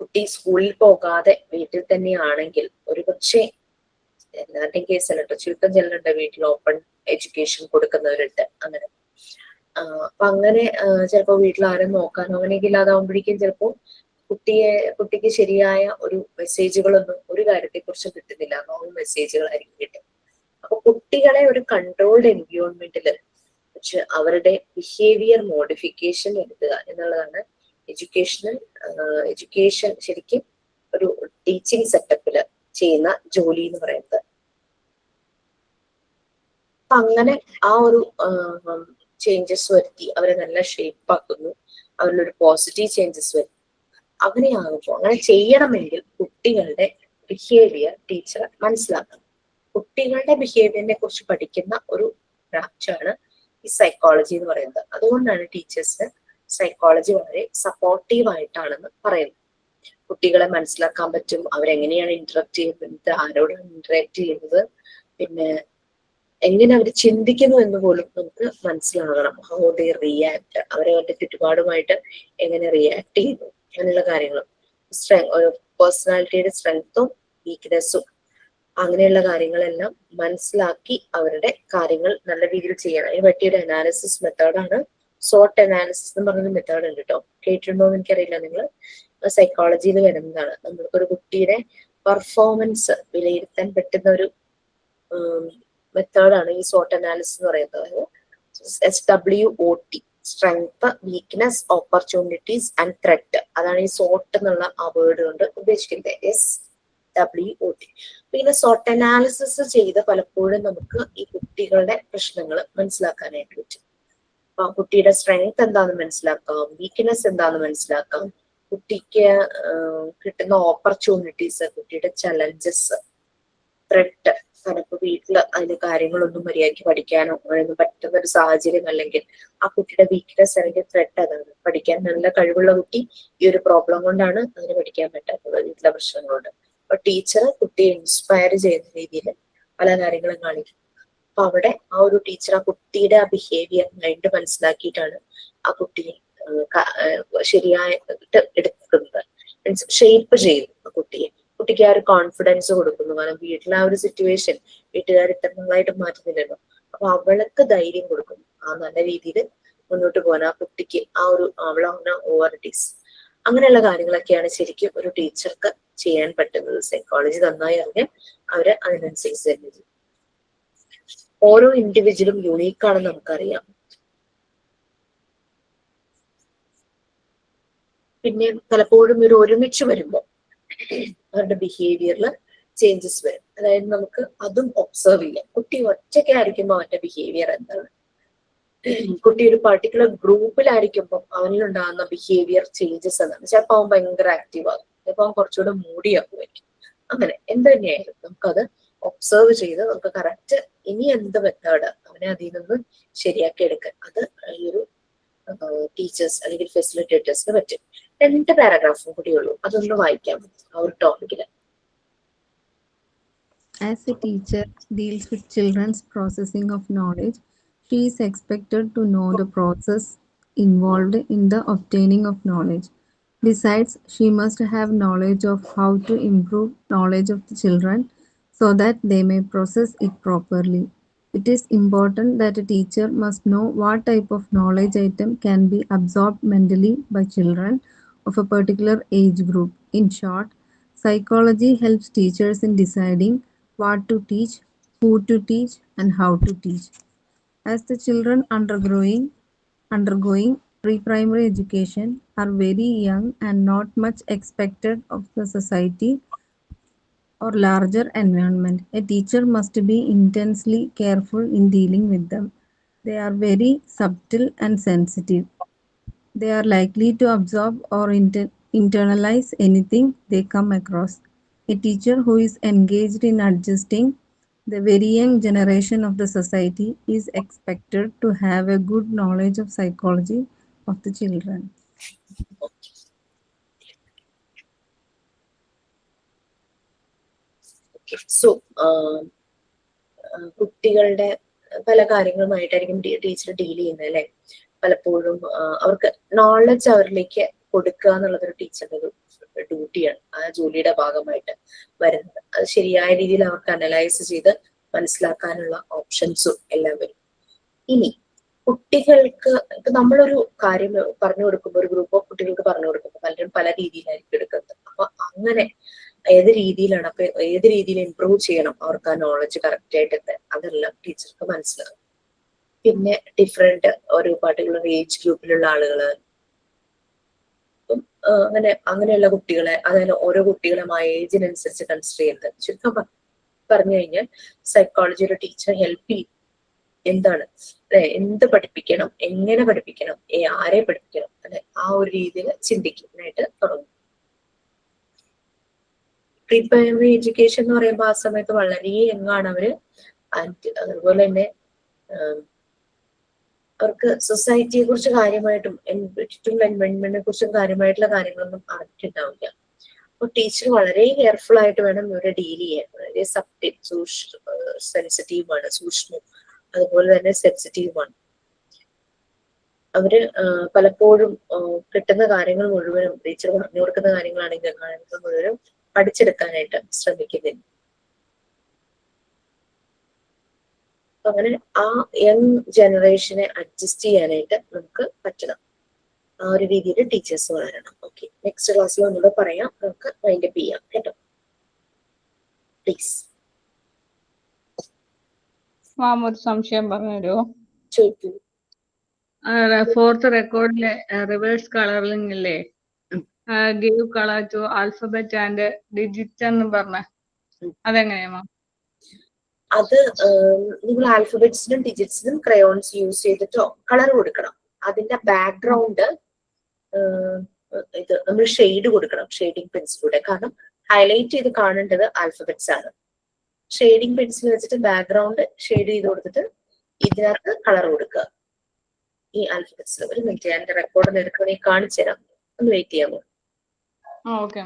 കുട്ടി സ്കൂളിൽ പോകാതെ വീട്ടിൽ തന്നെയാണെങ്കിൽ ഒരു പക്ഷേ എല്ലാവരുടെയും കേസല്ല കേട്ടോ, ചുരുക്കം ചെല്ലുന്നുണ്ട് വീട്ടിൽ ഓപ്പൺ എഡ്യൂക്കേഷൻ കൊടുക്കുന്നവരുണ്ട്. അങ്ങനെ അപ്പൊ അങ്ങനെ ചിലപ്പോ വീട്ടിൽ ആരും നോക്കാനോ അങ്ങനെയൊക്കെ ഇല്ലാതാവുമ്പോഴേക്കും ചിലപ്പോ കുട്ടിക്ക് ശരിയായ ഒരു മെസ്സേജുകളൊന്നും ഒരു കാര്യത്തെ കുറിച്ച് കിട്ടുന്നില്ല, റോങ് മെസ്സേജുകളായിരിക്കും കിട്ടും. അപ്പൊ കുട്ടികളെ ഒരു കൺട്രോൾഡ് എൻവയോൺമെന്റിൽ വെച്ച് അവരുടെ ബിഹേവിയർ മോഡിഫിക്കേഷൻ എടുക്കുക എന്നുള്ളതാണ് എഡ്യൂക്കേഷൻ ശരിക്കും ഒരു ടീച്ചിങ് സെറ്റപ്പില് ചെയ്യുന്ന ജോലി എന്ന് പറയുന്നത്. അപ്പൊ അങ്ങനെ ആ ഒരു ചേഞ്ചസ് വരുത്തി അവരെ നല്ല ഷേപ്പ് ആക്കുന്നു, അവരിലൊരു പോസിറ്റീവ് ചേഞ്ചസ് വരുത്തി. അങ്ങനെയാകുമ്പോൾ അങ്ങനെ ചെയ്യണമെങ്കിൽ കുട്ടികളുടെ ബിഹേവിയർ ടീച്ചർ മനസ്സിലാക്കണം. കുട്ടികളുടെ ബിഹേവിയറിനെ കുറിച്ച് പഠിക്കുന്ന ഒരു ബ്രാഞ്ചാണ് ഈ സൈക്കോളജി എന്ന് പറയുന്നത്. അതുകൊണ്ടാണ് ടീച്ചേഴ്സിന് സൈക്കോളജി വളരെ സപ്പോർട്ടീവ് ആയിട്ടാണെന്ന് പറയുന്നത്. കുട്ടികളെ മനസ്സിലാക്കാൻ പറ്റും, അവരെങ്ങനെയാണ് ഇന്ററാക്ട് ചെയ്യുന്നത്, ആരോടാണ് ഇന്ററാക്ട് ചെയ്യുന്നത്, പിന്നെ എങ്ങനെ അവർ ചിന്തിക്കുന്നു എന്ന് പോലും നമുക്ക് മനസ്സിലാകണം. ഹൗ ദേ റിയാക്ട്, അവരവരുടെ ചുറ്റുപാടുമായിട്ട് എങ്ങനെ റിയാക്ട് ചെയ്യുന്നു, അങ്ങനെയുള്ള കാര്യങ്ങളും പേഴ്സണാലിറ്റിയുടെ സ്ട്രെങ്ത്തും വീക്ക്നെസ്സും അങ്ങനെയുള്ള കാര്യങ്ങളെല്ലാം മനസ്സിലാക്കി അവരുടെ കാര്യങ്ങൾ നല്ല രീതിയിൽ ചെയ്യണം. അതിന് പറ്റിയൊരു അനാലിസിസ് മെത്തേഡാണ് സോട്ട് അനാലിസിസ് എന്ന് പറഞ്ഞൊരു മെത്തേഡ് ഉണ്ട് കേട്ടോ. കേട്ടിട്ടുണ്ടോ എന്ന് എനിക്കറിയില്ല. നിങ്ങൾ സൈക്കോളജിയിൽ വരുന്നതാണ്. നമ്മൾക്കൊരു കുട്ടിയുടെ പെർഫോമൻസ് വിലയിരുത്താൻ പറ്റുന്ന ഒരു മെത്തേഡാണ് ഈ സോട്ട് അനാലിസിസ് എന്ന് പറയുന്നത്. SWOT, strength, weakness, opportunities and threat. അതാണ് ഈ സോട്ട് എന്നുള്ള ആ വേർഡ് കൊണ്ട് ഉദ്ദേശിക്കുന്നത്. SWOT. പിന്നെ സോട്ട് അനാലിസിസ് ചെയ്ത് പലപ്പോഴും നമുക്ക് ഈ കുട്ടികളുടെ പ്രശ്നങ്ങൾ മനസ്സിലാക്കാനായിട്ട് പറ്റും. കുട്ടിയുടെ സ്ട്രെങ്ത് എന്താന്ന് മനസ്സിലാക്കാം, വീക്ക്നെസ് എന്താന്ന് മനസ്സിലാക്കാം, കുട്ടിക്ക് കിട്ടുന്ന ഓപ്പർച്യൂണിറ്റീസ്, കുട്ടിയുടെ ചലഞ്ചസ്, ത്രെട്ട്. കാരണം ഇപ്പൊ വീട്ടില് അതിന്റെ കാര്യങ്ങളൊന്നും മര്യാദയ്ക്ക് പഠിക്കാനോ അങ്ങനെയൊന്നും പറ്റുന്ന ഒരു സാഹചര്യം അല്ലെങ്കിൽ ആ കുട്ടിയുടെ വീക്ക്നെസ് അല്ലെങ്കിൽ ത്രെട്ട് അതാണ്. പഠിക്കാൻ നല്ല കഴിവുള്ള കുട്ടി ഈ ഒരു പ്രോബ്ലം കൊണ്ടാണ് അതിന് പഠിക്കാൻ പറ്റാത്തത്, വീട്ടിലെ പ്രശ്നങ്ങളുണ്ട്. അപ്പൊ ടീച്ചർ കുട്ടിയെ ഇൻസ്പയർ ചെയ്യുന്ന രീതിയിൽ പല കാര്യങ്ങളും കാണിക്കും. അപ്പൊ അവിടെ ആ ഒരു ടീച്ചർ ആ കുട്ടിയുടെ ആ ബിഹേവിയർ മൈൻഡ് മനസ്സിലാക്കിയിട്ടാണ് ആ കുട്ടിയെ ശരിയായിട്ട് എടുക്കുന്നത്, മീൻസ് ഷേപ്പ് ചെയ്യുന്നു ആ കുട്ടിയെ. കുട്ടിക്ക് ആ ഒരു കോൺഫിഡൻസ് കൊടുക്കുന്നു. കാരണം വീട്ടിലെ ആ ഒരു സിറ്റുവേഷൻ വീട്ടുകാർ ഇത്ര നന്നായിട്ട് മാറ്റുന്നില്ലല്ലോ. അപ്പൊ അവൾക്ക് ധൈര്യം കൊടുക്കുന്നു ആ നല്ല രീതിയിൽ മുന്നോട്ട് പോകാൻ. ആ കുട്ടിക്ക് ആ ഒരു അവളാവുന്ന ഓവർട്ടീസ് അങ്ങനെയുള്ള കാര്യങ്ങളൊക്കെയാണ് ശരിക്കും ഒരു ടീച്ചർക്ക് ചെയ്യാൻ പറ്റുന്നത്. സൈക്കോളജി നന്നായി അറിഞ്ഞാൽ അവര് അതിനനുസരിച്ച് തന്നെ ചെയ്യും. ഓരോ ഇൻഡിവിജ്വലും യുണീക്ക് ആണെന്ന് നമുക്കറിയാം. പിന്നെ പലപ്പോഴും ഇവർ ഒരുമിച്ച് വരുമ്പോൾ അവരുടെ ബിഹേവിയറിൽ ചേഞ്ചസ് വരും. അതായത് നമുക്ക് അതും ഒബ്സർവ് ചെയ്യാം. കുട്ടി ഒറ്റയ്ക്ക് ആയിരിക്കുമ്പോൾ അവന്റെ ബിഹേവിയർ എന്താണ്, കുട്ടി ഒരു പർട്ടിക്കുലർ ഗ്രൂപ്പിലായിരിക്കുമ്പോൾ അവനിലുണ്ടാകുന്ന ബിഹേവിയർ ചേഞ്ചസ് എന്താണ്. ചിലപ്പോൾ അവൻ ഭയങ്കര ആക്റ്റീവ് ആകും, ചിലപ്പോൾ അവൻ കുറച്ചുകൂടെ മൂടിയാകുമായിരിക്കും. അങ്ങനെ എന്ത് തന്നെയായാലും നമുക്കത് ഒബ്സർവ് ചെയ്ത് നമുക്ക് കറക്റ്റ് ഇനി എന്ത് മെത്തേഡ് അവനെ അതിൽ നിന്ന് ശരിയാക്കി എടുക്കാൻ അത് ഈ ഒരു ടീച്ചേഴ്സ് അല്ലെങ്കിൽ ഫെസിലിറ്റേറ്റേഴ്സിന് പറ്റും. 2 പാരഗ്രാഫും കൂടി ഉള്ളൂ, അതൊന്ന് വായിക്കാം ആ ഒരു ടോപ്പിക്കില്. As a teacher deals with children's processing of knowledge, she is expected to know the process involved in the obtaining of knowledge. Besides, she must have knowledge of how to improve knowledge of the children so that they may process it properly. It is important that a teacher must know what type of knowledge item can be absorbed mentally by children of a particular age group. In short, psychology helps teachers in deciding what to teach, who to teach, and how to teach. As the children undergoing pre-primary education are very young and not much expected of the society or larger environment, a teacher must be intensely careful in dealing with them. They are very subtle and sensitive. They are likely to absorb or internalize anything they come across. A teacher who is engaged in adjusting the very young generation of the society is expected to have a good knowledge of psychology of the children. So കുട്ടികളുടെ പല കാര്യങ്ങളുമായിട്ടായിരിക്കും teacher deal ചെയ്യുന്നത് അല്ലെ. പലപ്പോഴും അവർക്ക് knowledge അവരിലേക്ക് കൊടുക്കുക എന്നുള്ളത് ഒരു ടീച്ചറുടെ ഒരു ഡ്യൂട്ടിയാണ്, ആ ജോലിയുടെ ഭാഗമായിട്ട് വരുന്നത്. അത് ശരിയായ രീതിയിൽ അവർക്ക് അനലൈസ് ചെയ്ത് മനസ്സിലാക്കാനുള്ള ഓപ്ഷൻസും എല്ലാം വരും. ഇനി കുട്ടികൾക്ക് ഇപ്പൊ നമ്മളൊരു കാര്യം പറഞ്ഞു കൊടുക്കുമ്പോൾ, ഒരു ഗ്രൂപ്പ് ഓഫ് കുട്ടികൾക്ക് പറഞ്ഞു കൊടുക്കുമ്പോൾ പലരും പല രീതിയിലായിരിക്കും എടുക്കുന്നത്. അപ്പൊ അങ്ങനെ ഏത് രീതിയിലാണ്, അപ്പൊ ഏത് രീതിയിൽ ഇംപ്രൂവ് ചെയ്യണം അവർക്ക് ആ നോളജ് കറക്റ്റ് ആയിട്ട് എത്താൻ, അതെല്ലാം ടീച്ചർക്ക് മനസ്സിലാകും. പിന്നെ ഡിഫറെന്റ് ഒരു പർട്ടിക്കുലർ ഏജ് ഗ്രൂപ്പിലുള്ള ആളുകള്, അങ്ങനെയുള്ള കുട്ടികളെ, അതായത് ഓരോ കുട്ടികളെ ആ ഏജിനനുസരിച്ച് കൺസിഡർ ചെയ്യുന്നത്. ചുരുക്കം പറഞ്ഞു കഴിഞ്ഞാൽ സൈക്കോളജി ഒരു ടീച്ചർ ഹെൽപ്പ് ചെയ്യും. എന്താണ് അല്ലെ, എന്ത് പഠിപ്പിക്കണം, എങ്ങനെ പഠിപ്പിക്കണം, ആരെ പഠിപ്പിക്കണം അല്ലെ, ആ ഒരു രീതിയിൽ ചിന്തിക്കാനായിട്ട് തുടങ്ങും. പ്രീ പ്രൈമറി എഡ്യൂക്കേഷൻ എന്ന് പറയുമ്പോൾ ആ സമയത്ത് വളരെ യങ്ങാണ് അവര്. അതുപോലെ തന്നെ അവർക്ക് സൊസൈറ്റിയെ കുറിച്ച് കാര്യമായിട്ടും ചുറ്റും എൻവയോൺമെന്റിനെ കുറിച്ചും കാര്യമായിട്ടുള്ള കാര്യങ്ങളൊന്നും അറിഞ്ഞിട്ടുണ്ടാവില്ല. അപ്പൊ ടീച്ചർ വളരെ കെയർഫുൾ ആയിട്ട് വേണം ഇവരെ ഡീൽ ചെയ്യാൻ. വളരെ സെൻസിറ്റീവാണ്, സൂക്ഷ്മം അതുപോലെ തന്നെ സെൻസിറ്റീവാണ്. അവര് പലപ്പോഴും കിട്ടുന്ന കാര്യങ്ങൾ മുഴുവനും, ടീച്ചർ പറഞ്ഞു കൊടുക്കുന്ന കാര്യങ്ങളാണെങ്കിൽ കാര്യങ്ങൾ മുഴുവനും പഠിച്ചെടുക്കാനായിട്ട് ശ്രമിക്കുന്നില്ല. അങ്ങനെ ആ യങ് ജനറേഷനെ അഡ്ജസ്റ്റ് ചെയ്യാനായിട്ട് നമുക്ക് പറ്റണം. ആ ഒരു രീതിയിൽ ടീച്ചേഴ്സ് വളരണം. ഓക്കെ, നെക്സ്റ്റ് ക്ലാസ്സിൽ ഒന്നുകൂടെ പറയാം, നമുക്ക് വൈൻഡപ്പ് ചെയ്യാം കേട്ടോ. പ്ലീസ് മാം ഒരു സംശയം പറഞ്ഞുതരുമോ? ചോദിക്കൂ. 4th റെക്കോർഡിലെ റിവേഴ്സ് കളറിംഗ് ഇല്ലേ, give colour to alphabet and digit എന്ന് പറഞ്ഞ അതെങ്ങനെയാ മാം? അത് നിങ്ങൾ ആൽഫബറ്റ്സിനും ഡിജിറ്റ്സിനും ക്രയോൺസ് യൂസ് ചെയ്തിട്ടോ കളർ കൊടുക്കണം. അതിന്റെ ബാക്ക്ഗ്രൗണ്ട് ഇത് നമ്മൾ ഷെയ്ഡ് കൊടുക്കണം, ഷെയ്ഡിങ് പെൻസിലൂടെ. കാരണം ഹൈലൈറ്റ് ചെയ്ത് കാണേണ്ടത് ആൽഫബറ്റ്സ് ആണ്. ഷെയ്ഡിങ് പെൻസിൽ വെച്ചിട്ട് ബാക്ക്ഗ്രൗണ്ട് ഷെയ്ഡ് ചെയ്ത് കൊടുത്തിട്ട് ഇതിനകത്ത് കളർ കൊടുക്കുക ഈ ആൽഫബറ്റ്സിൽ. ഒരു മിനിറ്റ്, ഞാൻ റെക്കോർഡ് എടുക്കണമെങ്കിൽ കാണിച്ചു തരാം, ഒന്ന് വെയിറ്റ് ചെയ്യാമോ? ഓക്കെ.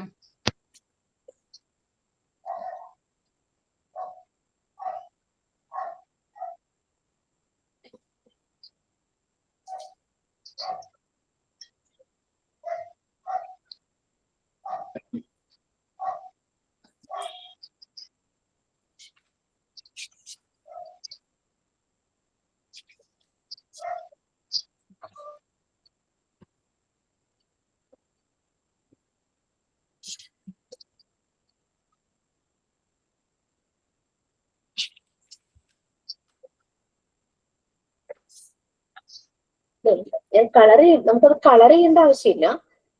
ഞാൻ കളർ നമുക്കത് കളർ ചെയ്യേണ്ട ആവശ്യമില്ല.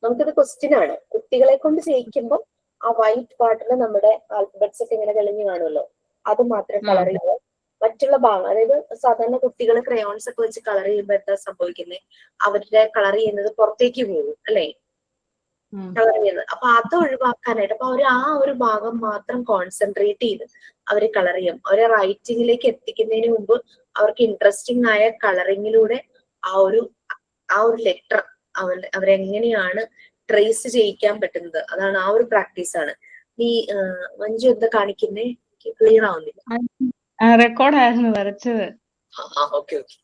നമുക്കിത് ക്വസ്റ്റ്യൻ ആണ്. കുട്ടികളെ കൊണ്ട് ചെയ്യിക്കുമ്പോൾ ആ വൈറ്റ് പാർട്ടിൽ നമ്മുടെ ആൽഫബറ്റ്സ് ഒക്കെ ഇങ്ങനെ തെളിഞ്ഞു കാണുമല്ലോ, അത് മാത്രം കളർ ചെയ്യുക. മറ്റുള്ള ഭാഗം, അതായത് സാധാരണ കുട്ടികൾ ക്രയോൺസ് ഒക്കെ വെച്ച് കളർ ചെയ്യുമ്പോൾ എന്താ സംഭവിക്കുന്നത്, അവരുടെ കളർ ചെയ്യുന്നത് പുറത്തേക്ക് പോകും അല്ലേ, കളർ ചെയ്യുന്നത്. അപ്പൊ അത് ഒഴിവാക്കാനായിട്ട് അപ്പൊ അവർ ആ ഒരു ഭാഗം മാത്രം കോൺസെൻട്രേറ്റ് ചെയ്ത് അവര് കളർ ചെയ്യും. അവരെ റൈറ്റിങ്ങിലേക്ക് എത്തിക്കുന്നതിന് മുമ്പ് അവർക്ക് ഇൻട്രസ്റ്റിംഗ് ആയ കളറിങ്ങിലൂടെ ആ ഒരു ലെറ്റർ അവരെങ്ങനെയാണ് ട്രേസ് ചെയ്യിക്കാൻ പറ്റുന്നത്, അതാണ് ആ ഒരു പ്രാക്ടീസ് ആണ്. ഈ മഞ്ജു എന്താ കാണിക്കുന്നേ, ക്ലിയർ ആവുന്നില്ല. റെക്കോർഡായിരുന്നു വരച്ചത്. Okay okay.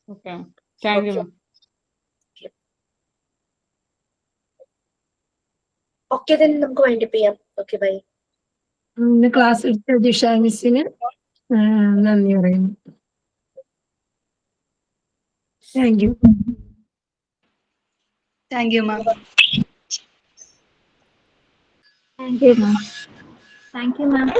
Okay, thank you ma'am. Okay, നമുക്ക് വൈൻഡപ്പ് ചെയ്യാം. Okay, bye. ഇന്ന് ക്ലാസ് എടുത്ത ജിഷ മിസ്സിന് നന്ദി പറയുന്നു. Thank you. Thank you ma'am. Thank you, ma'am.